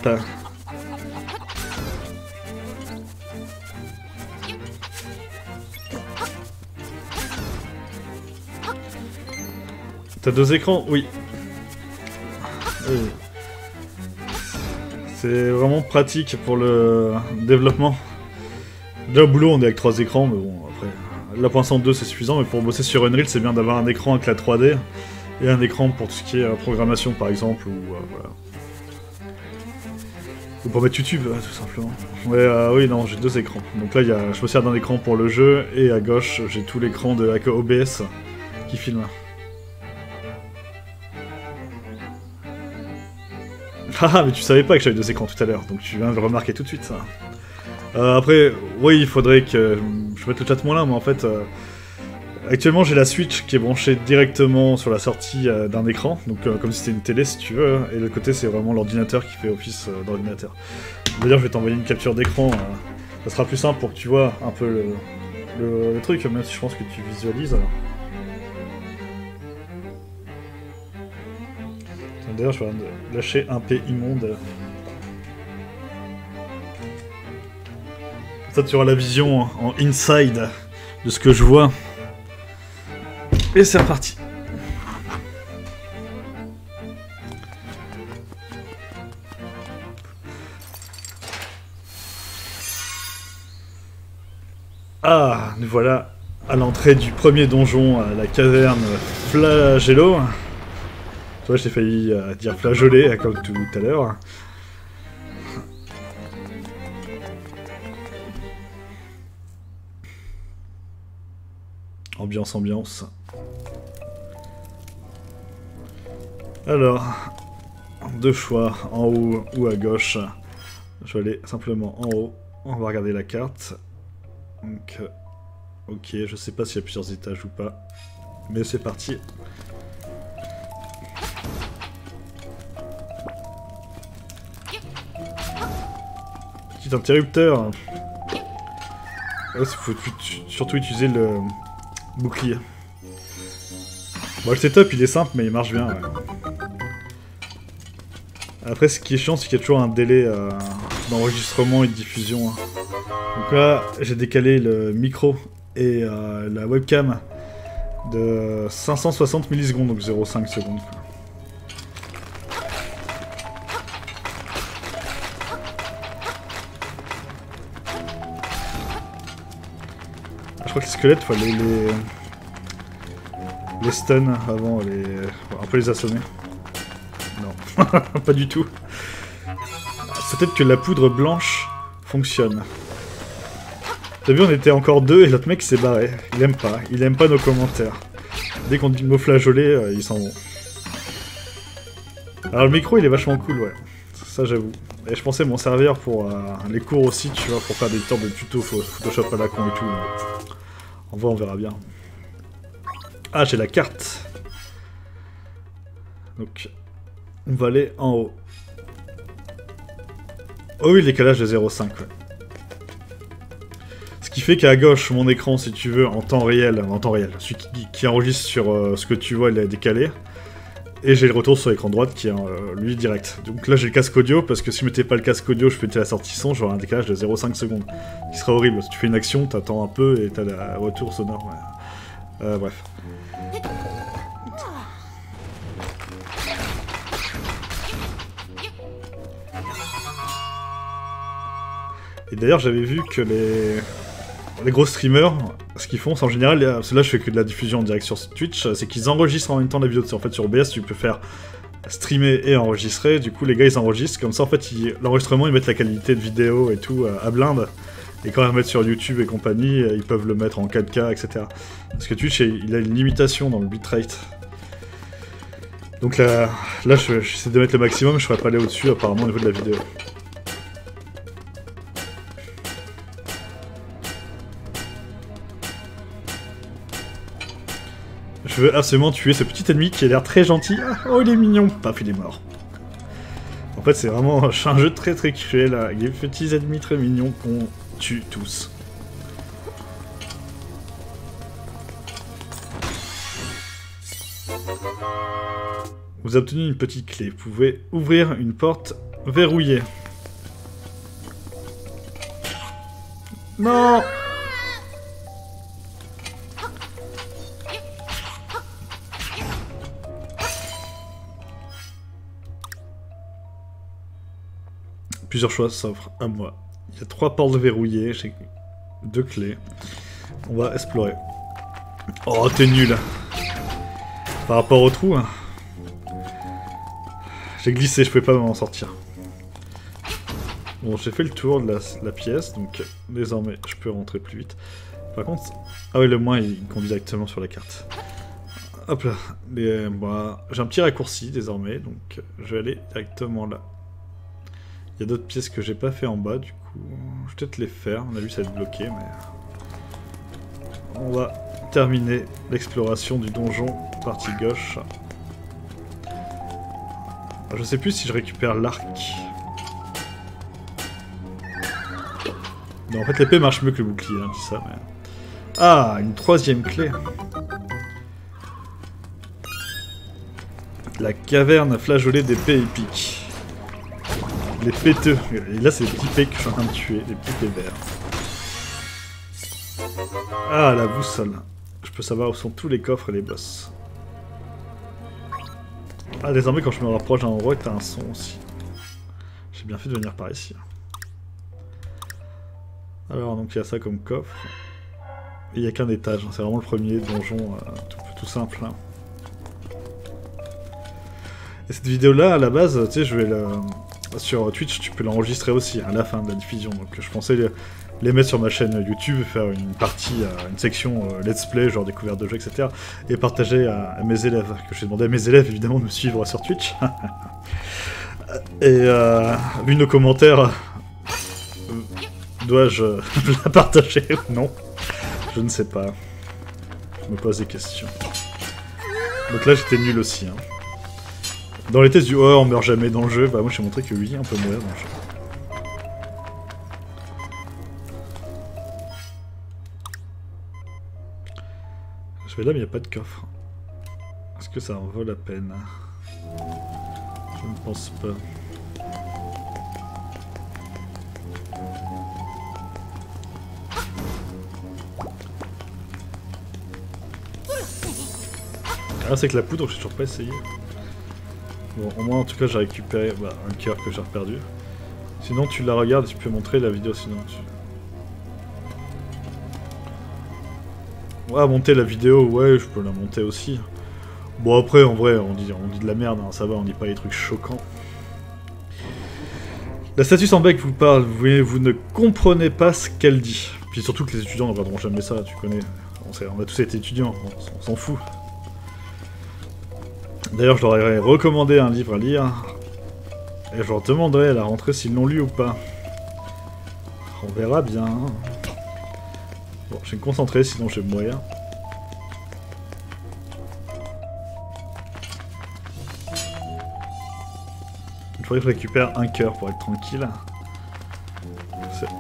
T'as 2 écrans? Oui. C'est vraiment pratique pour le développement. Déjà au boulot on est avec 3 écrans, mais bon après... Là pour l'instant 2 c'est suffisant, mais pour bosser sur Unreal c'est bien d'avoir un écran avec la 3D et un écran pour tout ce qui est programmation par exemple, ou voilà. Ou pour mettre YouTube, tout simplement. Ouais, oui, non, j'ai 2 écrans. Donc là, je me sers d'un écran pour le jeu, et à gauche, j'ai tout l'écran de avec OBS qui filme. Ah, mais tu savais pas que j'avais 2 écrans tout à l'heure, donc tu viens de le remarquer tout de suite, ça. Après, oui, il faudrait que je mette le chat moins là, mais en fait... Actuellement, j'ai la Switch qui est branchée directement sur la sortie d'un écran, donc comme si c'était une télé si tu veux, et de l'autre côté c'est vraiment l'ordinateur qui fait office d'ordinateur. D'ailleurs, je vais t'envoyer une capture d'écran, ça sera plus simple pour que tu vois un peu le truc, même si je pense que tu visualises. D'ailleurs, je vais lâcher un P immonde. Ça, tu auras la vision en inside de ce que je vois. Et c'est reparti. Ah, nous voilà à l'entrée du premier donjon, à la caverne Flagello. Tu vois, j'ai failli dire flageolet, comme tout à l'heure. Ambiance, ambiance. Alors, 2 choix, en haut ou à gauche. Je vais aller simplement en haut. On va regarder la carte. Donc, ok, je sais pas s'il y a plusieurs étages ou pas. Mais c'est parti. Petit interrupteur. Il faut surtout utiliser le bouclier. Bon, le setup il est simple, mais il marche bien. Ouais. Après, ce qui est chiant, c'est qu'il y a toujours un délai d'enregistrement et de diffusion. Hein. Donc là, j'ai décalé le micro et la webcam de 560 millisecondes, donc 0,5 secondes. Quoi. Je crois que les squelettes, il faut aller les stun avant, on peut les assommer. Non, pas du tout. Peut-être que la poudre blanche fonctionne. T'as vu, on était encore 2 et l'autre mec s'est barré. Il aime pas nos commentaires. Dès qu'on dit le mot flageolet, ils s'en vont. Alors le micro il est vachement cool, ouais. Ça j'avoue. Et je pensais m'en servir pour les cours aussi, tu vois, pour faire des sortes de tutos Photoshop à la con et tout. En vrai, on verra bien. Ah, j'ai la carte. Donc, on va aller en haut. Oh oui, le décalage de 0,5, ouais. Ce qui fait qu'à gauche, mon écran, si tu veux, en temps réel, celui qui enregistre sur ce que tu vois, il est décalé. Et j'ai le retour sur l'écran droite qui est, lui, direct. Donc là, j'ai le casque audio, parce que si je mettais pas le casque audio, je mettais la sortie son, j'aurais un décalage de 0,5 secondes. Qui serait horrible. Si tu fais une action, t'attends un peu et t'as le retour sonore. Ouais. Bref. Et d'ailleurs, j'avais vu que les gros streamers, ce qu'ils font, c'est en général, parce que là je fais que de la diffusion en direct sur Twitch, c'est qu'ils enregistrent en même temps la vidéo. En fait, sur OBS, tu peux faire streamer et enregistrer. Du coup, les gars ils enregistrent, comme ça en fait, l'enregistrement ils mettent la qualité de vidéo et tout à blinde. Et quand ils remettent sur YouTube et compagnie, ils peuvent le mettre en 4K, etc. Parce que Twitch, il a une limitation dans le bitrate. Donc là j'essaie de mettre le maximum, je ne pourrais pas aller au-dessus apparemment au niveau de la vidéo. Je veux absolument tuer ce petit ennemi qui a l'air très gentil. Oh, il est mignon. Paf, il est mort. En fait, c'est vraiment un jeu très très cruel avec des petits ennemis très mignons qu'on tue tous. Vous avez obtenu une petite clé. Vous pouvez ouvrir une porte verrouillée. Non! Plusieurs choix s'offrent à moi. Il y a 3 portes verrouillées, j'ai 2 clés. On va explorer. Oh, t'es nul! Par rapport au trou, hein. J'ai glissé, je pouvais pas m'en sortir. Bon, j'ai fait le tour de la pièce, donc désormais je peux rentrer plus vite. Par contre... Ah oui, le moins il conduit directement sur la carte. Hop là. Bon, j'ai un petit raccourci désormais, donc je vais aller directement là. Il y a d'autres pièces que j'ai pas fait en bas, du coup... Je vais peut-être les faire, on a vu ça va être bloqué, mais... On va terminer l'exploration du donjon, partie gauche. Je sais plus si je récupère l'arc. Non, en fait l'épée marche mieux que le bouclier, hein, je dis ça, mais... Ah, une 3e clé. La caverne flageolée d'épées épiques. Les péteux. Et là c'est les petits pets que je suis en train de tuer, les petits pets verts. Ah, la boussole. Je peux savoir où sont tous les coffres et les boss. Ah, désormais quand je me rapproche d'un endroit, t'as un son aussi. J'ai bien fait de venir par ici. Alors, donc il y a ça comme coffre. Et il n'y a qu'un étage, hein. C'est vraiment le premier donjon tout simple. Hein. Et cette vidéo-là, à la base, tu sais, je vais la... Sur Twitch, tu peux l'enregistrer aussi, à la fin de la diffusion. Donc je pensais les mettre sur ma chaîne YouTube, faire une partie, une section let's play, genre découverte de jeux, etc. Et partager à mes élèves. Que j'ai demandé à mes élèves, évidemment, de me suivre sur Twitch. Et vu nos commentaires, dois-je la partager ou non? Je ne sais pas. Je me pose des questions. Donc là, j'étais nul aussi. Hein. Dans les tests du oh, on meurt jamais dans le jeu, bah moi j'ai montré que oui, on peut mourir dans le jeu. Je vais là, mais il n'y a pas de coffre. Est-ce que ça en vaut la peine? Je ne pense pas. Ah, c'est que la poudre, j'ai toujours pas essayé. Bon, au moins en tout cas j'ai récupéré un cœur que j'ai perdu. Sinon tu la regardes, tu peux montrer la vidéo sinon tu... Ouais, monter la vidéo, ouais, je peux la monter aussi. Bon après, en vrai, on dit de la merde, hein, ça va, on dit pas les trucs choquants. La statue sans bec vous parle, vous ne comprenez pas ce qu'elle dit. Puis surtout que les étudiants ne regarderont jamais ça, tu connais. On a tous été étudiants, on s'en fout. D'ailleurs, je leur ai recommandé un livre à lire, et je leur demanderai à la rentrée s'ils l'ont lu ou pas. On verra bien. Bon, je vais me concentrer, sinon je vais mourir. Il faudrait que je récupère un cœur pour être tranquille.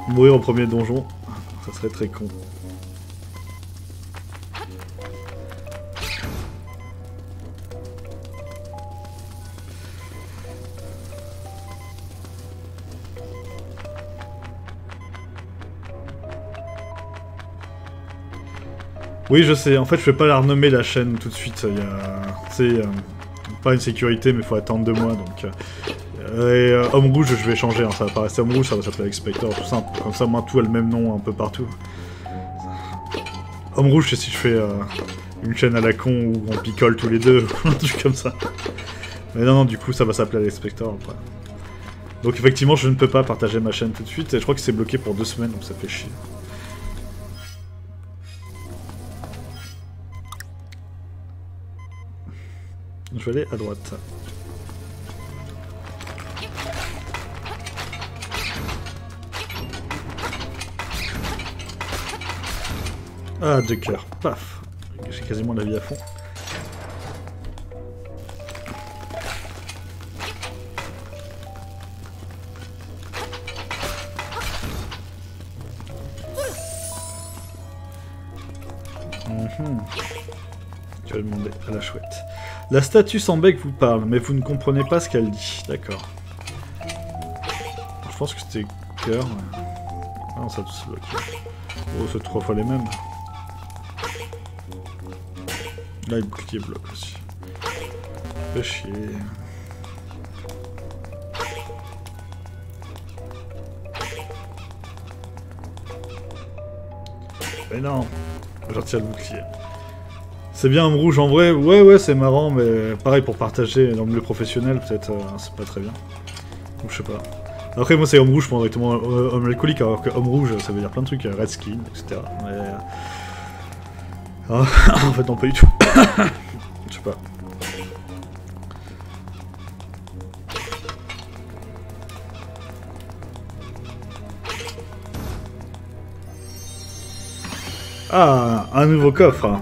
Mourir au premier donjon, ça serait très con. Oui, je sais. En fait, je vais pas la renommer la chaîne tout de suite. Il y a, tu sais, pas une sécurité, mais il faut attendre 2 mois. Donc, Homme Rouge, je vais changer. Hein, ça va pas rester Homme Rouge, ça va s'appeler Expector, tout simple. Comme ça, moi, tout a le même nom un peu partout. Homme Rouge, c'est si je fais une chaîne à la con où on picole tous les deux, un truc comme ça. Mais non, du coup, ça va s'appeler Expector après. Donc, effectivement, je ne peux pas partager ma chaîne tout de suite. Et je crois que c'est bloqué pour 2 semaines, donc ça fait chier. Je vais aller à droite. Ah, 2 cœurs. Paf. J'ai quasiment la vie à fond. Je vais demander à la chouette. La statue sans bec vous parle, mais vous ne comprenez pas ce qu'elle dit. D'accord. Je pense que c'était cœur. Ah non, ça tous bloqué. Oh, c'est 3 fois les mêmes. Là, le bouclier bloque aussi. Fait chier. Mais non, je retire le bouclier. C'est bien homme rouge en vrai, ouais c'est marrant, mais pareil pour partager dans le milieu professionnel, peut-être c'est pas très bien. Ou je sais pas. Après moi c'est homme rouge, je prends directement homme alcoolique, alors que homme rouge ça veut dire plein de trucs, red skin, etc. Mais... Ah, en fait non pas du tout. Je sais pas. Ah, un nouveau coffre.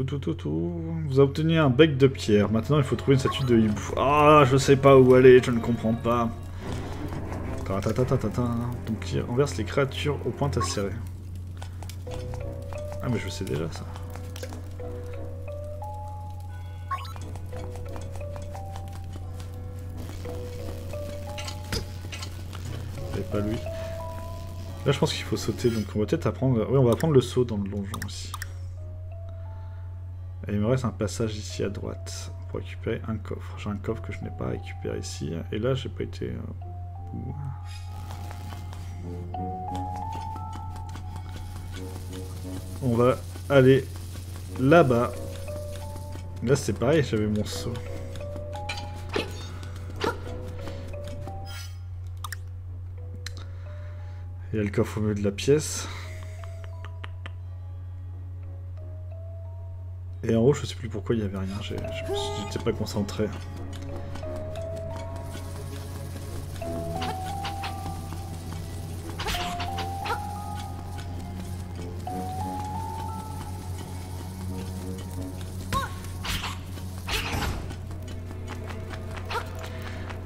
Tout. Vous avez obtenu un bec de pierre. Maintenant, il faut trouver une statue de hibou. Ah, je sais pas où aller, je ne comprends pas. Donc, il renverse les créatures aux pointes acérées. Ah, mais je sais déjà ça. C'est pas lui. Là, je pense qu'il faut sauter, donc on va peut-être apprendre... Oui, on va apprendre le saut dans le donjon aussi. Et il me reste un passage ici à droite pour récupérer un coffre. J'ai un coffre que je n'ai pas récupéré ici. Et là, j'ai pas été... On va aller là-bas. Là, c'est pareil, j'avais mon saut. Il y a le coffre au milieu de la pièce. Et en haut, je sais plus pourquoi il y avait rien, j'étais pas concentré.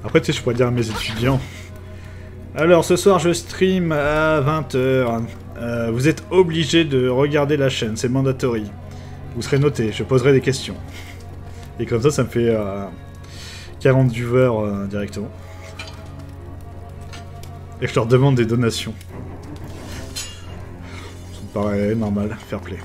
Après, tu sais, je pourrais dire à mes étudiants. Alors, ce soir, je stream à 20 h. Vous êtes obligés de regarder la chaîne, c'est mandatory. Vous serez noté, je poserai des questions. Et comme ça me fait 40 viewers directement. Et je leur demande des donations. Ça me paraît normal, fair play.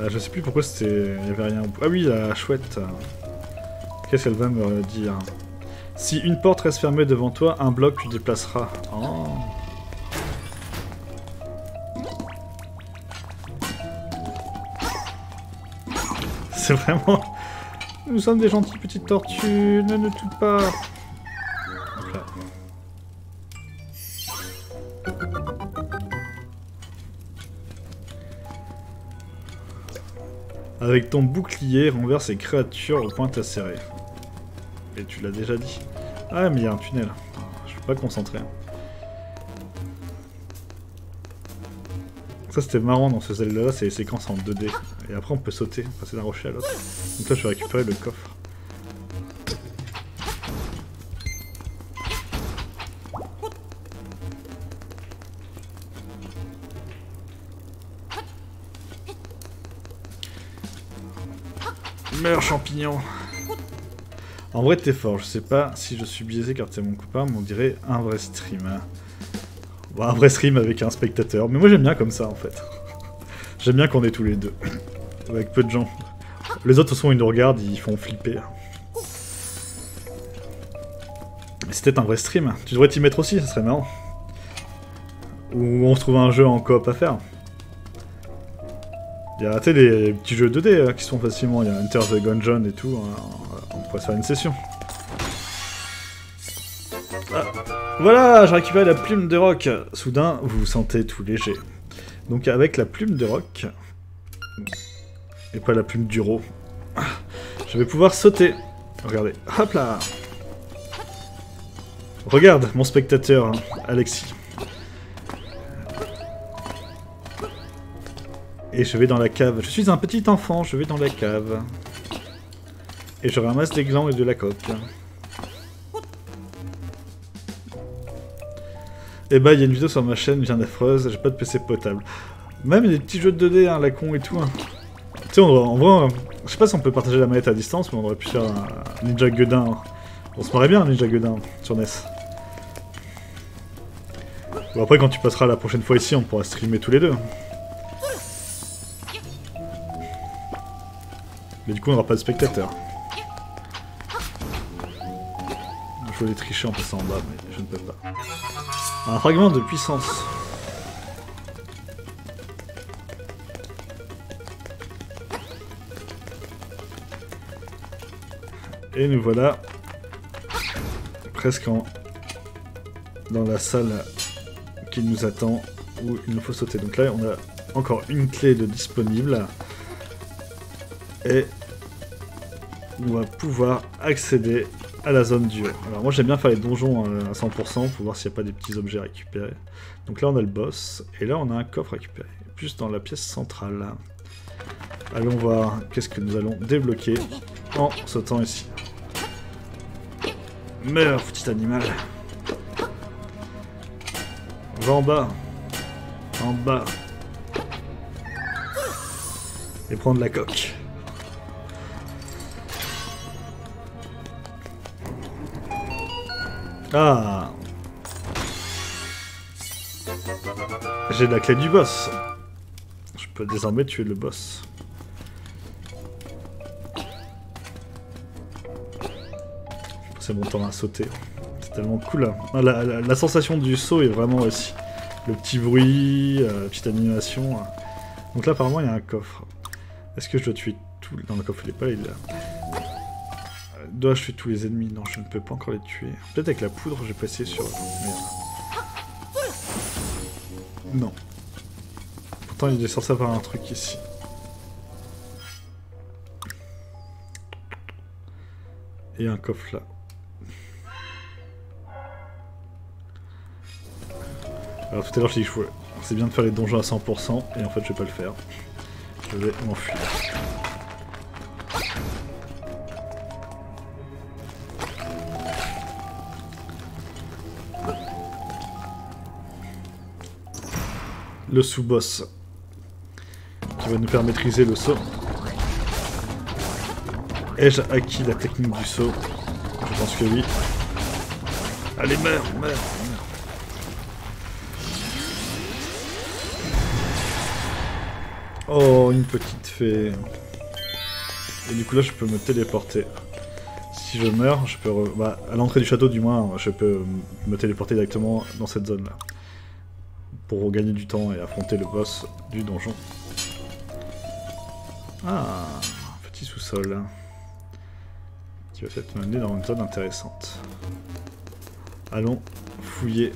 Je sais plus pourquoi c'était... Il y avait rien... Ah oui, la chouette. Qu'est-ce qu'elle va me dire? Si une porte reste fermée devant toi, un bloc tu déplaceras. Oh. C'est vraiment... Nous sommes des gentilles petites tortues, ne nous tue pas. Voilà. Avec ton bouclier, renverse ces créatures aux pointes acérées. Et tu l'as déjà dit. Ah mais il y a un tunnel. Je suis pas concentré. Ça c'était marrant dans ce Zelda là, c'est les séquences en 2D. Et après on peut sauter, passer d'un rocher à l'autre. Donc là je vais récupérer le coffre. Meurs champignon. En vrai t'es fort, je sais pas si je suis biaisé car t'es mon copain, mais on dirait un vrai stream. Bon, un vrai stream avec un spectateur, mais moi j'aime bien comme ça en fait. J'aime bien qu'on est tous les deux, avec peu de gens. Les autres, de toute façon, ils nous regardent, ils font flipper. Mais c'était un vrai stream, tu devrais t'y mettre aussi, ça serait marrant. Ou on se trouve un jeu en coop à faire. Il y a des petits jeux 2D qui sont facilement, il y a Enter the Gungeon et tout, on pourrait se faire une session. Ah, voilà, j'ai récupéré la plume de roc. Soudain, vous vous sentez tout léger. Donc avec la plume de roc, et pas la plume d'Uro, je vais pouvoir sauter. Regardez, hop là. Regarde mon spectateur, Alexis. Et je vais dans la cave. Je suis un petit enfant, je vais dans la cave. Et je ramasse des glands et de la coque. Et bah, il y a une vidéo sur ma chaîne, bien affreuse, j'ai pas de PC potable. Même des petits jeux de 2D, hein, la con et tout. Hein. Tu sais, en vrai, je sais pas si on peut partager la manette à distance, mais on aurait pu faire un Ninja Gaiden. Hein. On se marrait bien un Ninja Gaiden sur NES. Bon, après, quand tu passeras la prochaine fois ici, on pourra streamer tous les deux. Mais du coup, on n'aura pas de spectateurs. Je voulais tricher en passant en bas, mais je ne peux pas. Un fragment de puissance. Et nous voilà presque dans la salle qui nous attend où il nous faut sauter. Donc là, on a encore une clé de disponible. Et on va pouvoir accéder à la zone du haut. Alors moi j'aime bien faire les donjons à 100% pour voir s'il n'y a pas des petits objets à récupérer. Donc là on a le boss, et là on a un coffre à récupérer, plus dans la pièce centrale. Allons voir qu'est-ce que nous allons débloquer en sautant ici. Meurs, petit animal. Va en bas. En bas. Et prendre la coque. Ah! J'ai la clé du boss. Je peux désormais tuer le boss. C'est mon temps à sauter. C'est tellement cool. Hein. La sensation du saut est vraiment aussi. Le petit bruit, la petite animation. Donc là apparemment il y a un coffre. Est-ce que je dois tuer tout? Non, le coffre il est pas là, il est là. Dois-je tuer tous les ennemis? Non, je ne peux pas encore les tuer. Peut-être avec la poudre, j'ai passé sur... Merde. Non. Pourtant, il est censé avoir un truc ici. Et un coffre là. Alors tout à l'heure, je dis que c'est bien de faire les donjons à 100%, et en fait, je vais pas le faire. Je vais m'enfuir. Le sous-boss qui va nous faire maîtriser le saut. Ai-je acquis la technique du saut? Je pense que oui. Allez, meurs, meurs, meurs. Oh, une petite fée. Et du coup là je peux me téléporter. Si je meurs, je peux... Bah, à l'entrée du château du moins, je peux me téléporter directement dans cette zone là. Pour gagner du temps et affronter le boss du donjon. Ah, un petit sous-sol. Qui va peut-être mener dans une zone intéressante. Allons fouiller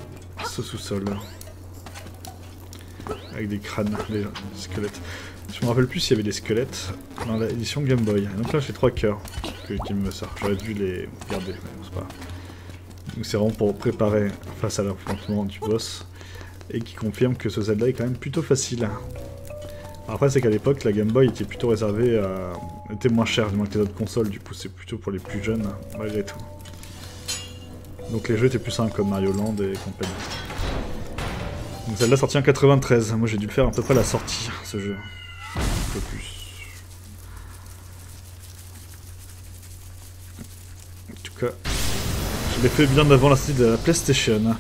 ce sous-sol. Avec des crânes, des squelettes. Je me rappelle plus s'il y avait des squelettes dans l'édition Game Boy. Donc là j'ai 3 cœurs qui me sortent. J'aurais dû les garder, mais c'est pas. Donc c'est vraiment pour préparer face à l'affrontement du boss. Et qui confirme que ce Zelda est quand même plutôt facile. Alors après c'est qu'à l'époque la Game Boy était plutôt réservée à... était moins chère du moins que les autres consoles, du coup c'est plutôt pour les plus jeunes malgré tout. Donc les jeux étaient plus simples comme Mario Land et compagnie. Donc Zelda sorti en 93, moi j'ai dû le faire à peu près à la sortie ce jeu. Un peu plus. En tout cas, je l'ai fait bien avant la sortie de la PlayStation.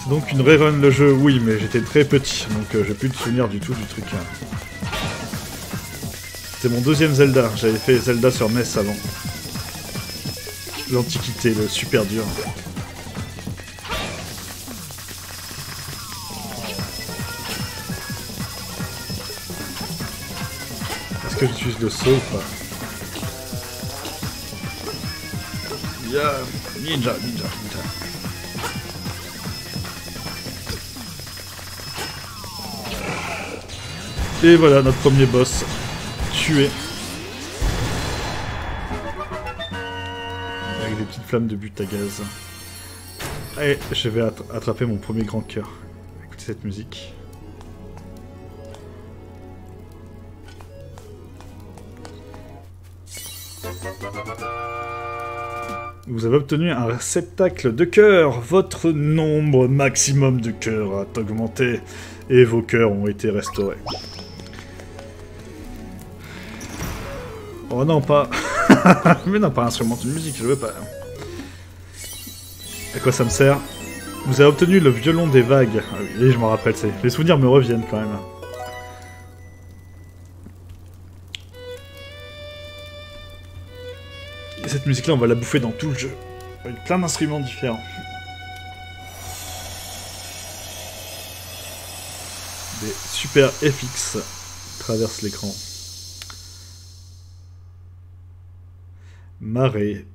C'est donc une rerun le jeu, oui, mais j'étais très petit, donc j'ai plus de souvenir du tout du truc. C'était mon deuxième Zelda, j'avais fait Zelda sur NES avant. L'Antiquité, le super dur. Est-ce que j'utilise le saut ou pas? Yeah. Ninja, ninja, ninja. Et voilà notre premier boss tué. Avec des petites flammes de but à gaz. Et je vais attraper mon premier grand cœur. Écoutez cette musique. Vous avez obtenu un réceptacle de cœur. Votre nombre maximum de cœurs a augmenté et vos cœurs ont été restaurés. Oh non, pas... Mais non, pas un instrument de musique, je veux pas. À quoi ça me sert? Vous avez obtenu le violon des vagues. Ah oui, je m'en rappelle, les souvenirs me reviennent quand même. Et cette musique-là, on va la bouffer dans tout le jeu. Avec plein d'instruments différents. Des super FX traversent l'écran. Marais.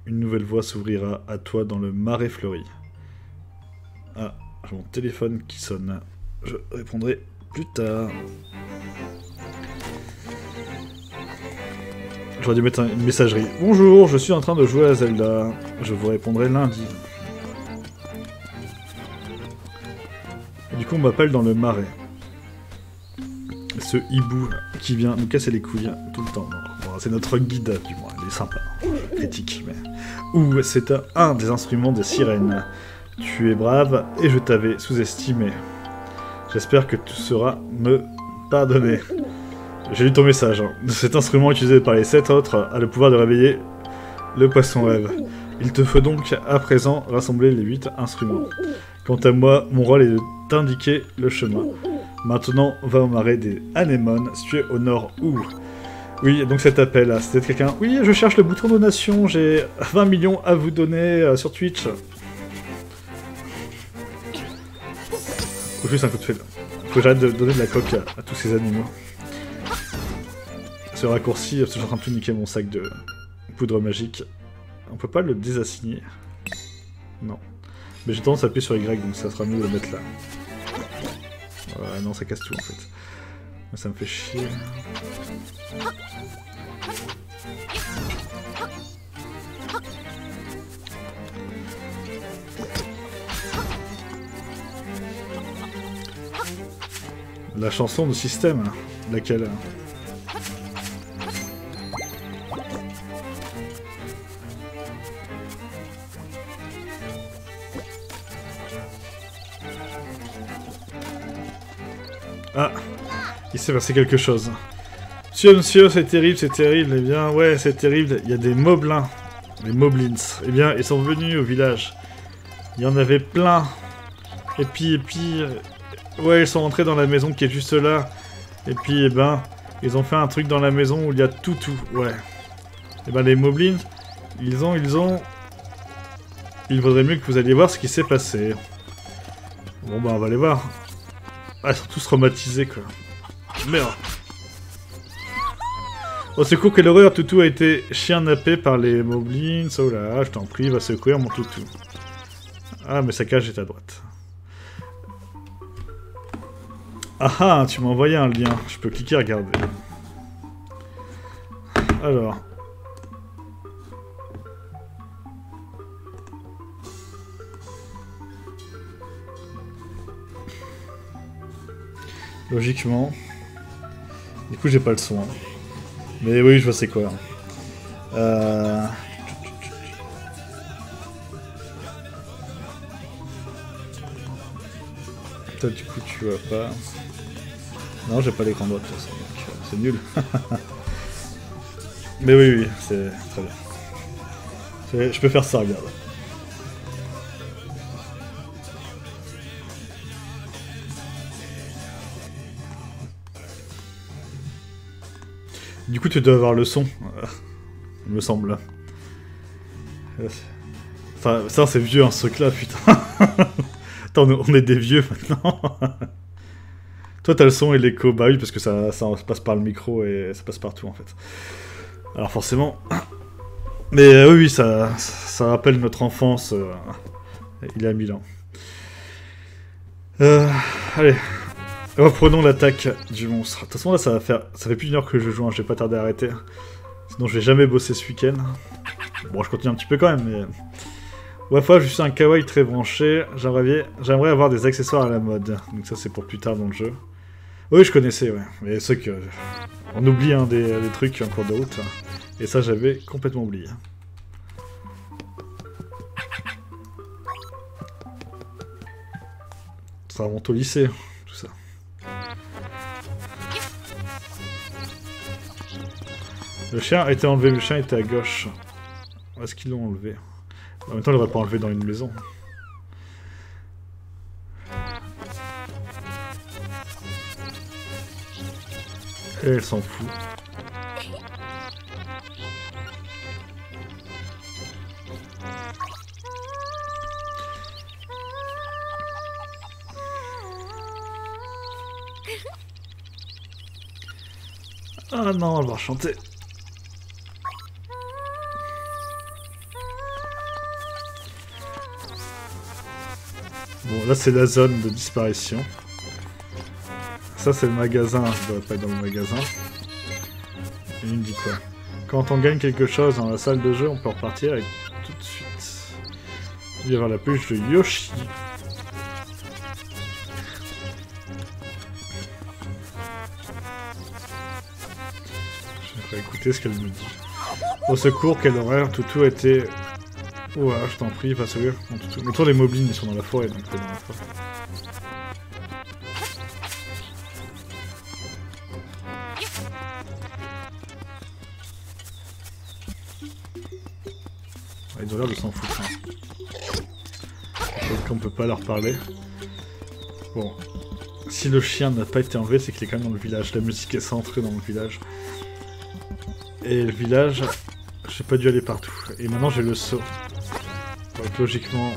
Une nouvelle voie s'ouvrira à toi dans le marais fleuri. Ah, j'ai mon téléphone qui sonne. Je répondrai plus tard. J'aurais dû mettre une messagerie. Bonjour, je suis en train de jouer à Zelda. Je vous répondrai lundi. Et du coup, on m'appelle dans le marais. Ce hibou qui vient nous casser les couilles tout le temps. Bon, c'est notre guide, du moins. Il est sympa. Critique, mais... Ouh, c'est un des instruments des sirènes. Tu es brave et je t'avais sous-estimé. J'espère que tu sauras me pardonner. J'ai lu ton message. Cet instrument utilisé par les 7 autres a le pouvoir de réveiller le poisson rêve. Il te faut donc à présent rassembler les 8 instruments. Quant à moi, mon rôle est de t'indiquer le chemin. Maintenant, va au marais des anémones, situé au nord où... Oui, donc cet appel, c'était quelqu'un... Oui, je cherche le bouton donation, j'ai 20 millions à vous donner sur Twitch. Faut juste un coup de fil. Faut que j'arrête de donner de la coque à tous ces animaux. Ce raccourci, parce que je suis en train de tout niquer mon sac de poudre magique. On peut pas le désassigner. Non. Mais j'ai tendance à appuyer sur Y, donc ça sera mieux de le mettre là. Ouais, non, ça casse tout en fait. Ça me fait chier. La chanson de système, laquelle? Ah, il s'est passé quelque chose. Monsieur, c'est terrible, c'est terrible. Eh bien, ouais, c'est terrible. Il y a des moblins, des moblins. Eh bien, ils sont venus au village. Il y en avait plein. Et puis, ouais, ils sont rentrés dans la maison qui est juste là. Et puis, eh ben, ils ont fait un truc dans la maison où il y a tout, ouais. Eh ben, les moblins, il vaudrait mieux que vous alliez voir ce qui s'est passé. Bon, bah, on va aller voir. Ah, ils sont tous traumatisés, quoi. Merde. Au secours, quelle horreur, Toutou a été chien nappé par les moblins. Oh là, je t'en prie, va secourir mon Toutou. Ah, mais sa cage est à droite. Ah ah, tu m'as envoyé un lien. Je peux cliquer, regarder. Alors. Logiquement. Du coup, j'ai pas le son. Hein. Mais oui, je vois c'est quoi. Toi, du coup, tu vois pas. Non, j'ai pas l'écran droit de toute façon, donc c'est nul. Mais oui, c'est très bien. Je peux faire ça, regarde. Du coup, tu dois avoir le son, il me semble. Enfin, ça, c'est vieux, hein, ce truc-là, putain. Attends, on est des vieux, maintenant. Toi, t'as le son et l'écho. Bah oui, parce que ça passe par le micro et ça passe partout, en fait. Alors, forcément... Mais oui, ça rappelle notre enfance. Il y a 1000 ans. Allez. Reprenons l'attaque du monstre. De toute façon, là, ça fait plus d'une heure que je joue, hein. Je vais pas tarder à arrêter. Sinon, je vais jamais bosser ce week-end. Bon, je continue un petit peu quand même, mais... Wafa, je suis un kawaii très branché. J'aimerais avoir des accessoires à la mode. Donc ça, c'est pour plus tard dans le jeu. Oui, je connaissais, ouais. Mais ceux que... On oublie hein, des trucs en cours de route. Et ça, j'avais complètement oublié. sera honte au lycée, tout ça. Le chien a été enlevé, le chien était à gauche. Est-ce qu'ils l'ont enlevé? En même temps, il l'aurait pas enlevé dans une maison. Et elle s'en fout. Ah non, elle va chanter. Bon, là c'est la zone de disparition. Ça c'est le magasin, je dois pas être dans le magasin. Et il me dit quoi? Quand on gagne quelque chose dans la salle de jeu, on peut repartir avec tout de suite. Il va y avoir la peluche de Yoshi. Je vais écouter ce qu'elle me dit. Au secours, quel horaire, Toutou a été... Ouah, je t'en prie, va sauver mon Toutou. Mais toi, les moblins, ils sont dans la forêt, donc t'es dans la forêt. Ah, ils ont l'air de s'en foutre. Hein. Donc on peut pas leur parler. Bon. Si le chien n'a pas été enlevé, c'est qu'il est quand même dans le village. La musique est centrée dans le village. Et le village, j'ai pas dû aller partout. Et maintenant j'ai le saut. Donc logiquement...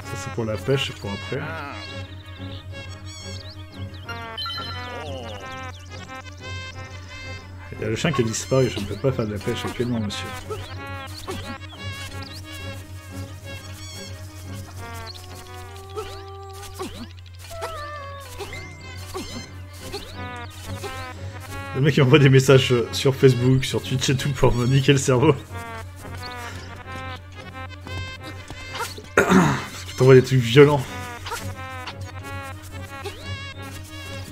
Ça c'est pour la pêche et pour après. Il y a le chien qui a disparu, je ne peux pas faire de la pêche actuellement, monsieur. Le mec il envoie des messages sur Facebook, sur Twitch et tout pour me niquer le cerveau. Parce que t'envoies des trucs violents.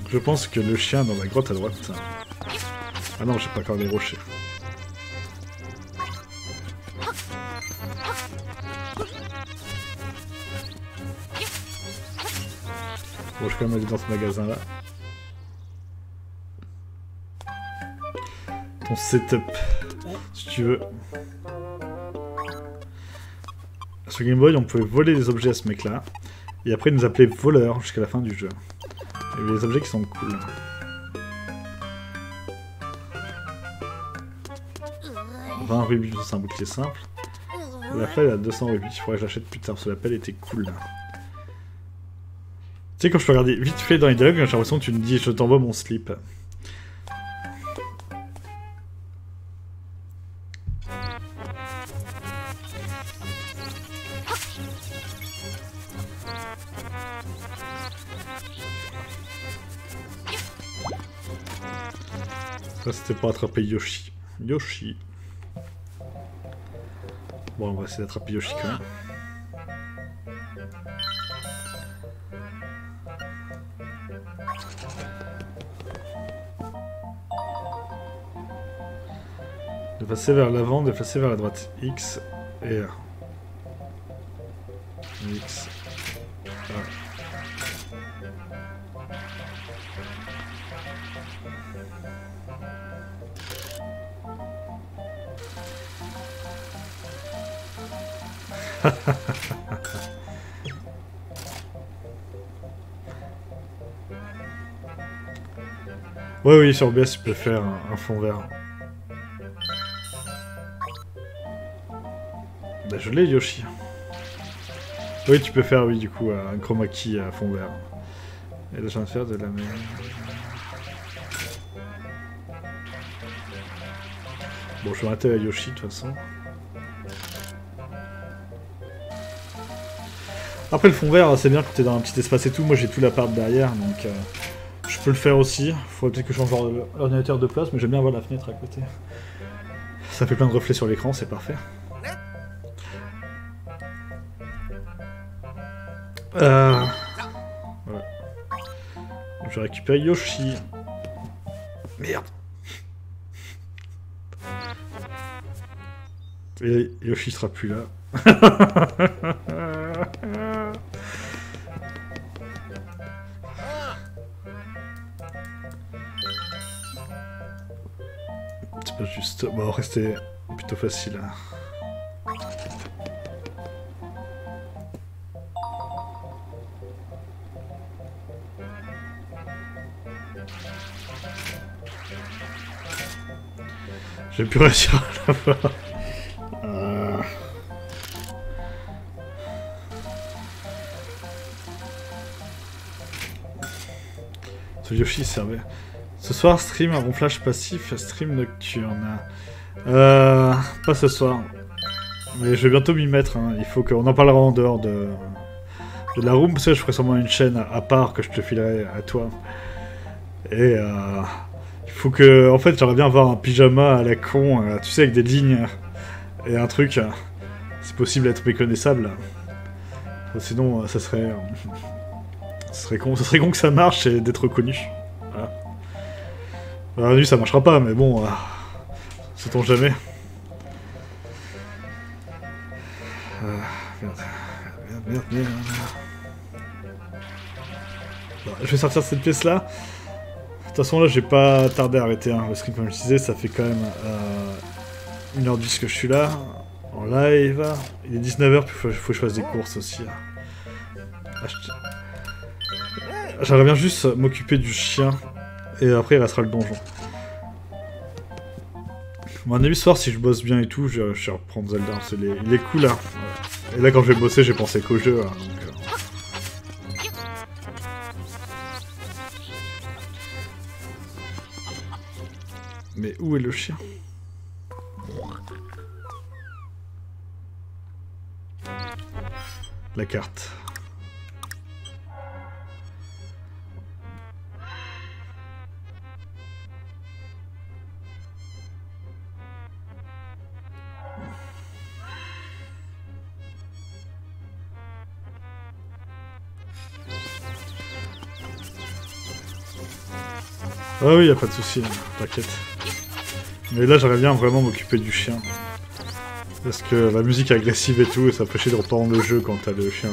Je pense que le chien dans la grotte à droite... Ah non, j'ai pas encore les rochers. Bon, je vais quand même aller dans ce magasin-là. Ton setup, si tu veux. Sur Game Boy, on pouvait voler des objets à ce mec-là. Et après, il nous appelait voleur jusqu'à la fin du jeu. Il y avait des objets qui sont cool. Rubis, c'est un bouclier simple. La pelle a 200 rubis, il faudrait que je l'achète plus tard parce que la pelle était cool là. Tu sais, quand je peux regarder vite fait dans les dialogues, j'ai l'impression que tu me dis je t'envoie mon slip. Ça c'était pour attraper Yoshi. Yoshi. Bon, on va essayer d'attraper Yoshi quand même. Déplacer vers l'avant, déplacer vers la droite. X et R. X. A. Ouais, oui, sur OBS, tu peux faire un fond vert. Bah, je l'ai, Yoshi. Oui, tu peux faire, oui, du coup, un chroma key à fond vert. Et là, je viens de faire de la merde. Bon, je vais arrêter à Yoshi, de toute façon. Après, le fond vert, c'est bien quand t'es dans un petit espace et tout. Moi, j'ai tout l'appart derrière, donc je peux le faire aussi. Faudrait peut-être que je change l'ordinateur de place, mais j'aime bien avoir la fenêtre à côté. Ça fait plein de reflets sur l'écran, c'est parfait. Voilà. Je récupère Yoshi. Merde. Et Yoshi sera plus là. C'est pas juste... Bon, rester plutôt facile. J'ai pu réussir à l'avoir. Ce Yoshi servait. Ce soir, stream un ronflage passif, stream nocturne. Pas ce soir. Mais je vais bientôt m'y mettre. Hein. Il faut qu'on en parlera en dehors de la room, parce que je ferai sûrement une chaîne à part que je te filerai à toi. Et il faut que... En fait, j'aimerais bien avoir un pyjama à la con, tu sais, avec des lignes et un truc. C'est possible d'être méconnaissable. Sinon, ça serait... Ce serait con que ça marche et d'être reconnu. Voilà. La nuit, ça marchera pas, mais bon... sait-on jamais. Merde. Bon, je vais sortir cette pièce-là. De toute façon, là, j'ai pas tardé à arrêter. Hein. Le stream, comme je disais, ça fait quand même 1h10 que je suis là, en live. Il est 19h, puis il faut que je fasse des courses aussi. J'aimerais bien juste m'occuper du chien, et après il restera le donjon. À mon avis, ce soir, si je bosse bien et tout, je vais reprendre Zelda. Il est cool, là. Et là, quand je vais bosser, j'ai pensé qu'au jeu. Hein, donc, Mais où est le chien? La carte. Ah oui, y a pas de souci, t'inquiète. Mais là, j'aimerais bien vraiment m'occuper du chien. Parce que la musique est agressive et tout, et ça fait chier de reprendre le jeu quand le chien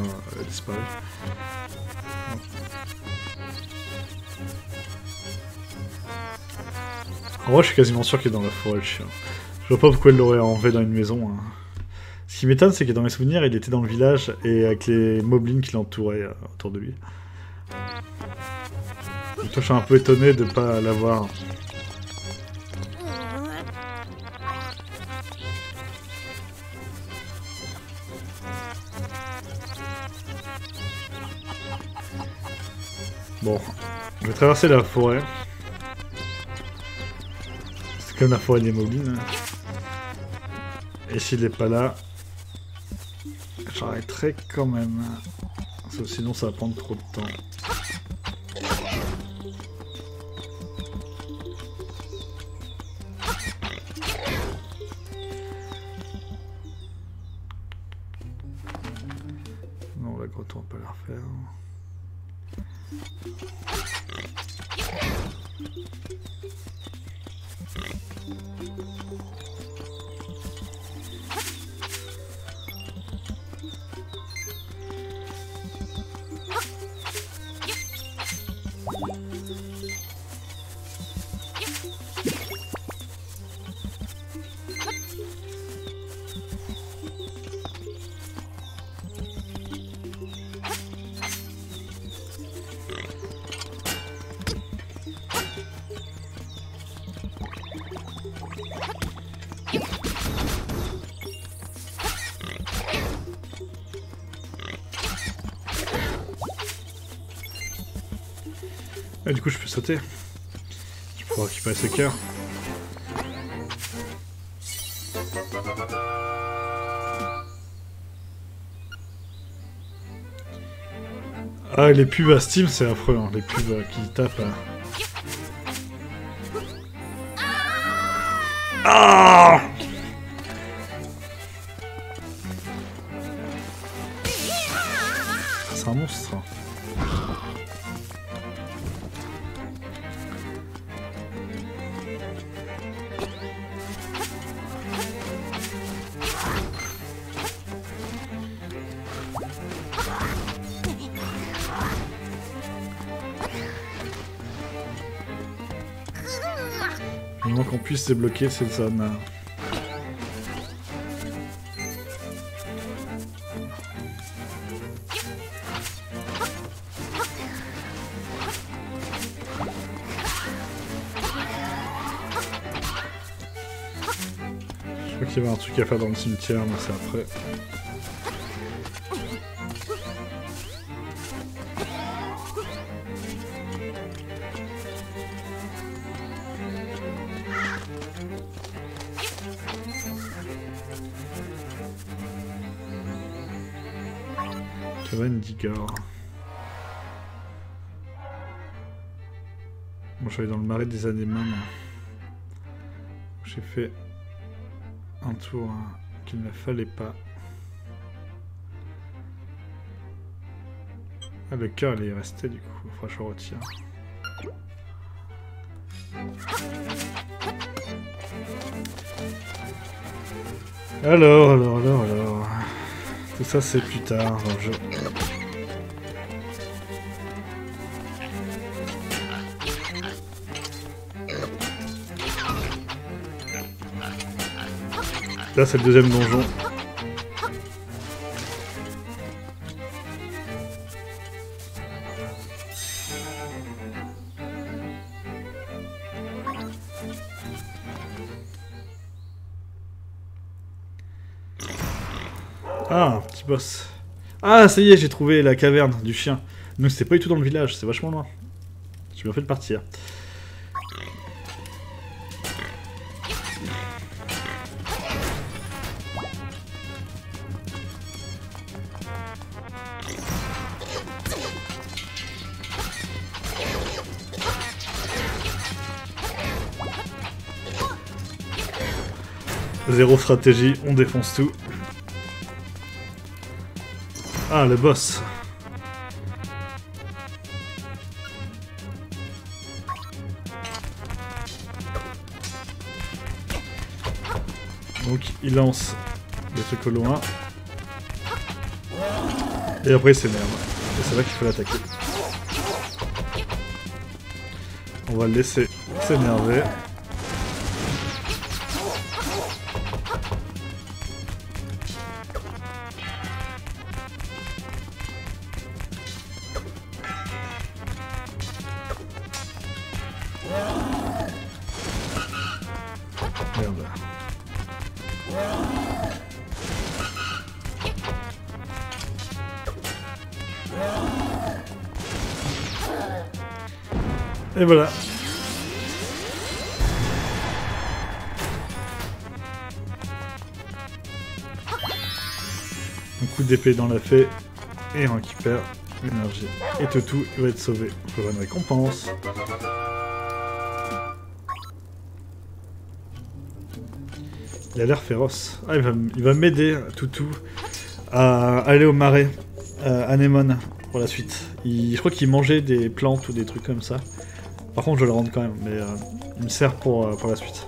disparu. En vrai, je suis quasiment sûr qu'il est dans la forêt, le chien. Je vois pas pourquoi il l'aurait enlevé dans une maison. Hein. Ce qui m'étonne, c'est que dans mes souvenirs, il était dans le village, et avec les moblins qui l'entouraient autour de lui. Donc, je suis un peu étonné de pas l'avoir. Bon, je vais traverser la forêt. C'est comme la forêt des moblins. Et s'il n'est pas là, j'arrêterai quand même. Parce que sinon ça va prendre trop de temps. Non, la grotte on va pas la refaire. Ah, du coup, je peux sauter. Je peux récupérer ce cœur. Ah, les pubs à Steam, c'est affreux, hein, les pubs qui tapent. Ah! C'est un monstre. Vivement qu'on puisse débloquer cette zone. Je crois qu'il y avait un truc à faire dans le cimetière, mais c'est après. Cabane d'Igor. Bon, je suis allé dans le marais des anémones. J'ai fait un tour qu'il ne fallait pas. Ah, le cœur il est resté du coup, il faudra que je le retire. Alors. Tout ça c'est plus tard dans le jeu. Là c'est le deuxième donjon. Ah, un petit boss. Ah, ça y est, j'ai trouvé la caverne du chien. Donc c'était pas du tout dans le village, c'est vachement loin. J'ai bien fait de partir. Zéro stratégie, on défonce tout. Ah, le boss. Donc il lance des trucs au loin. Et après il s'énerve. Et c'est là qu'il faut l'attaquer. On va le laisser s'énerver. Merde. Et voilà. Un coup d'épée dans la fée et on récupère l'énergie. Et Toutou va être sauvé pour une récompense. Il a l'air féroce. Ah, il va m'aider, Toutou, à aller au marais anémone pour la suite. Je crois qu'il mangeait des plantes ou des trucs comme ça. Par contre, je le rende quand même, mais il me sert pour la suite.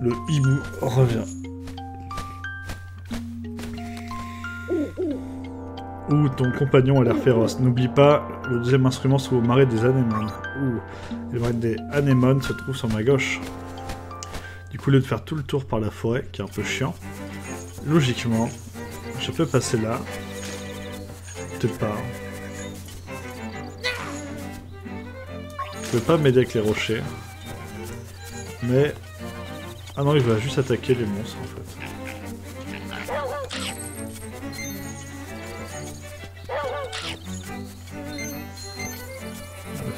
Le hibou revient. Ouh, ton compagnon a l'air féroce. N'oublie pas, le deuxième instrument se trouve au marais des anémones. Ouh, le marais des anémones se trouve sur ma gauche. Du coup, au lieu de faire tout le tour par la forêt, qui est un peu chiant, logiquement, je peux passer là. Peut-être pas. Il peut pas m'aider avec les rochers. Mais... Ah non, il va juste attaquer les monstres, en fait.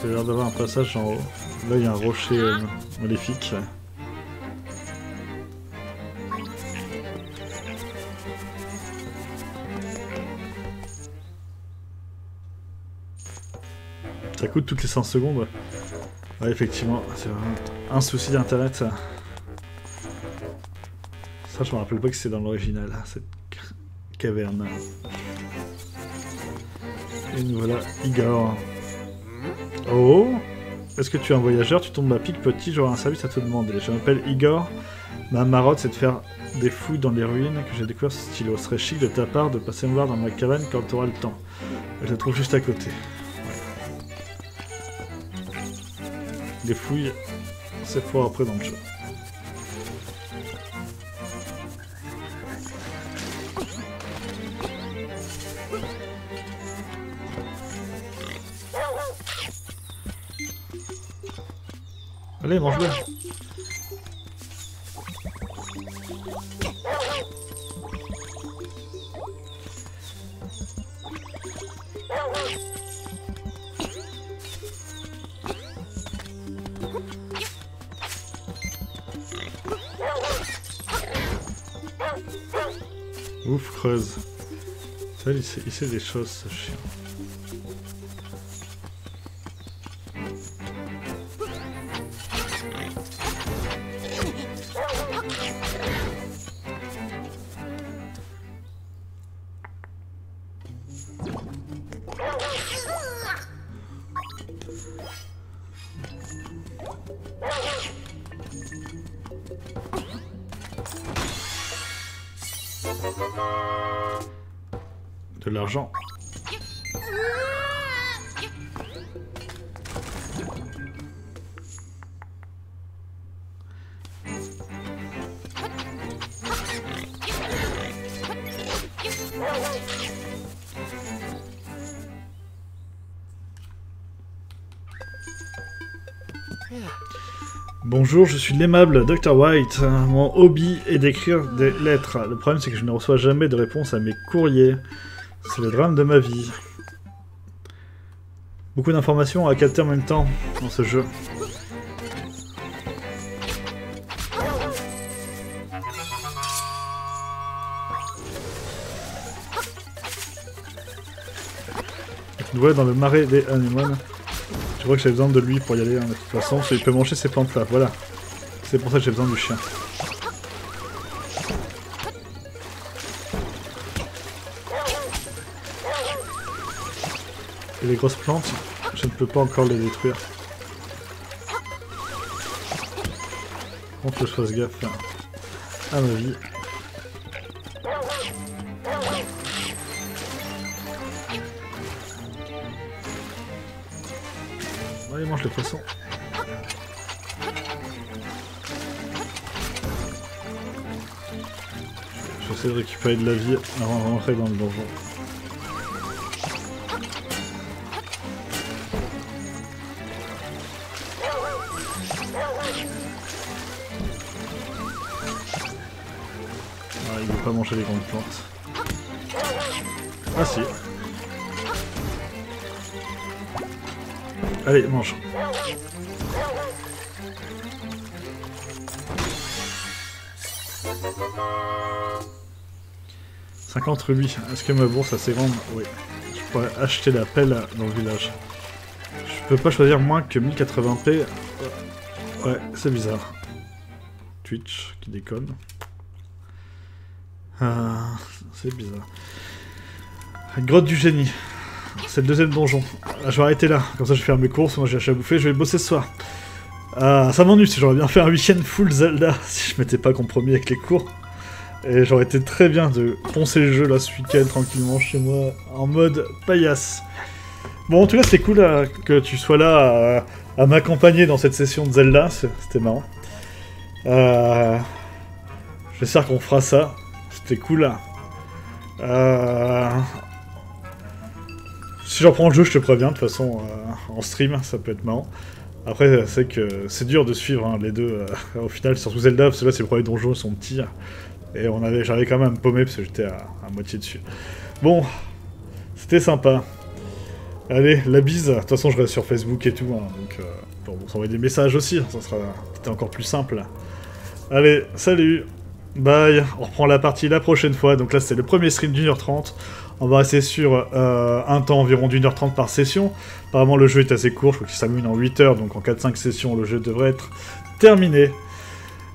Il a l'air d'avoir un passage en haut. Là, il y a un rocher maléfique. Ça coûte toutes les 100 secondes. Ouais, effectivement, c'est vraiment un souci d'internet, ça. Ça, je me rappelle pas que c'est dans l'original, cette caverne. Et nous voilà, Igor. Oh, Est-ce que tu es un voyageur? Tu tombes à pic petit, j'aurai un service à te demander. Je m'appelle Igor. Ma marotte, c'est de faire des fouilles dans les ruines que j'ai découvert ce stylo. Ce serait chic de ta part de passer me voir dans ma cabane quand tu auras le temps. Je la trouve juste à côté. Ouais. Les fouilles, c'est pour après dans le jeu. Allez, mange-le. Ouf, creuse. Ça, il sait des choses, ce chien. De l'argent. Bonjour, je suis l'aimable Dr. White. Mon hobby est d'écrire des lettres. Le problème, c'est que je ne reçois jamais de réponse à mes courriers. C'est le drame de ma vie. Beaucoup d'informations à capter en même temps dans ce jeu. Une voie dans le marais des anémones. Je crois que j'ai besoin de lui pour y aller, hein, de toute façon, parce qu'il peut manger ces plantes là, voilà. C'est pour ça que j'ai besoin du chien. Et les grosses plantes, je ne peux pas encore les détruire. Faut que je fasse gaffe à ma vie. Allez, mange les poissons. J'essaie de récupérer de la vie avant de rentrer dans le donjon. Ah, il veut pas manger les grandes plantes. Ah si. Allez, mange. « 50 rubis. Est-ce que ma bourse assez grande? Oui. Je pourrais acheter la pelle dans le village. Je peux pas choisir moins que 1080p. Ouais, c'est bizarre. Twitch qui déconne. C'est bizarre. Grotte du génie. C'est le deuxième donjon. Je vais arrêter là, comme ça je vais faire mes courses, moi j'ai acheté à bouffer, je vais bosser ce soir. Ça m'ennuie, j'aurais bien fait un week-end full Zelda si je m'étais pas compromis avec les cours. Et j'aurais été très bien de poncer le jeu là ce week-end tranquillement chez moi, en mode paillasse. Bon, en tout cas c'est cool que tu sois là à m'accompagner dans cette session de Zelda, c'était marrant. J'espère qu'on fera ça, c'était cool. Si j'en prends le jeu, je te préviens, de toute façon, en stream, ça peut être marrant. Après, c'est que c'est dur de suivre hein, les deux, au final, surtout Zelda, parce que là, c'est le premier donjon, ils sont petits. Et j'avais quand même à me paumer, parce que j'étais à moitié dessus. Bon, c'était sympa. Allez, la bise. De toute façon, je reste sur Facebook et tout, hein, donc on s'envoie des messages aussi, ça sera peut-être encore plus simple. Allez, salut, bye, on reprend la partie la prochaine fois. Donc là, c'était le premier stream d'1h30. On va rester sur un temps environ d'1h30 par session. Apparemment, le jeu est assez court, je crois qu'il s'amène en 8 heures, donc en 4-5 sessions, le jeu devrait être terminé.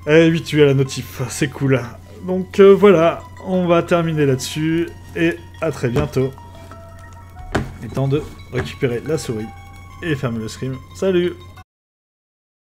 Habitué à la notif, c'est cool. Donc voilà, on va terminer là-dessus, et à très bientôt. Il est temps de récupérer la souris et fermer le stream. Salut!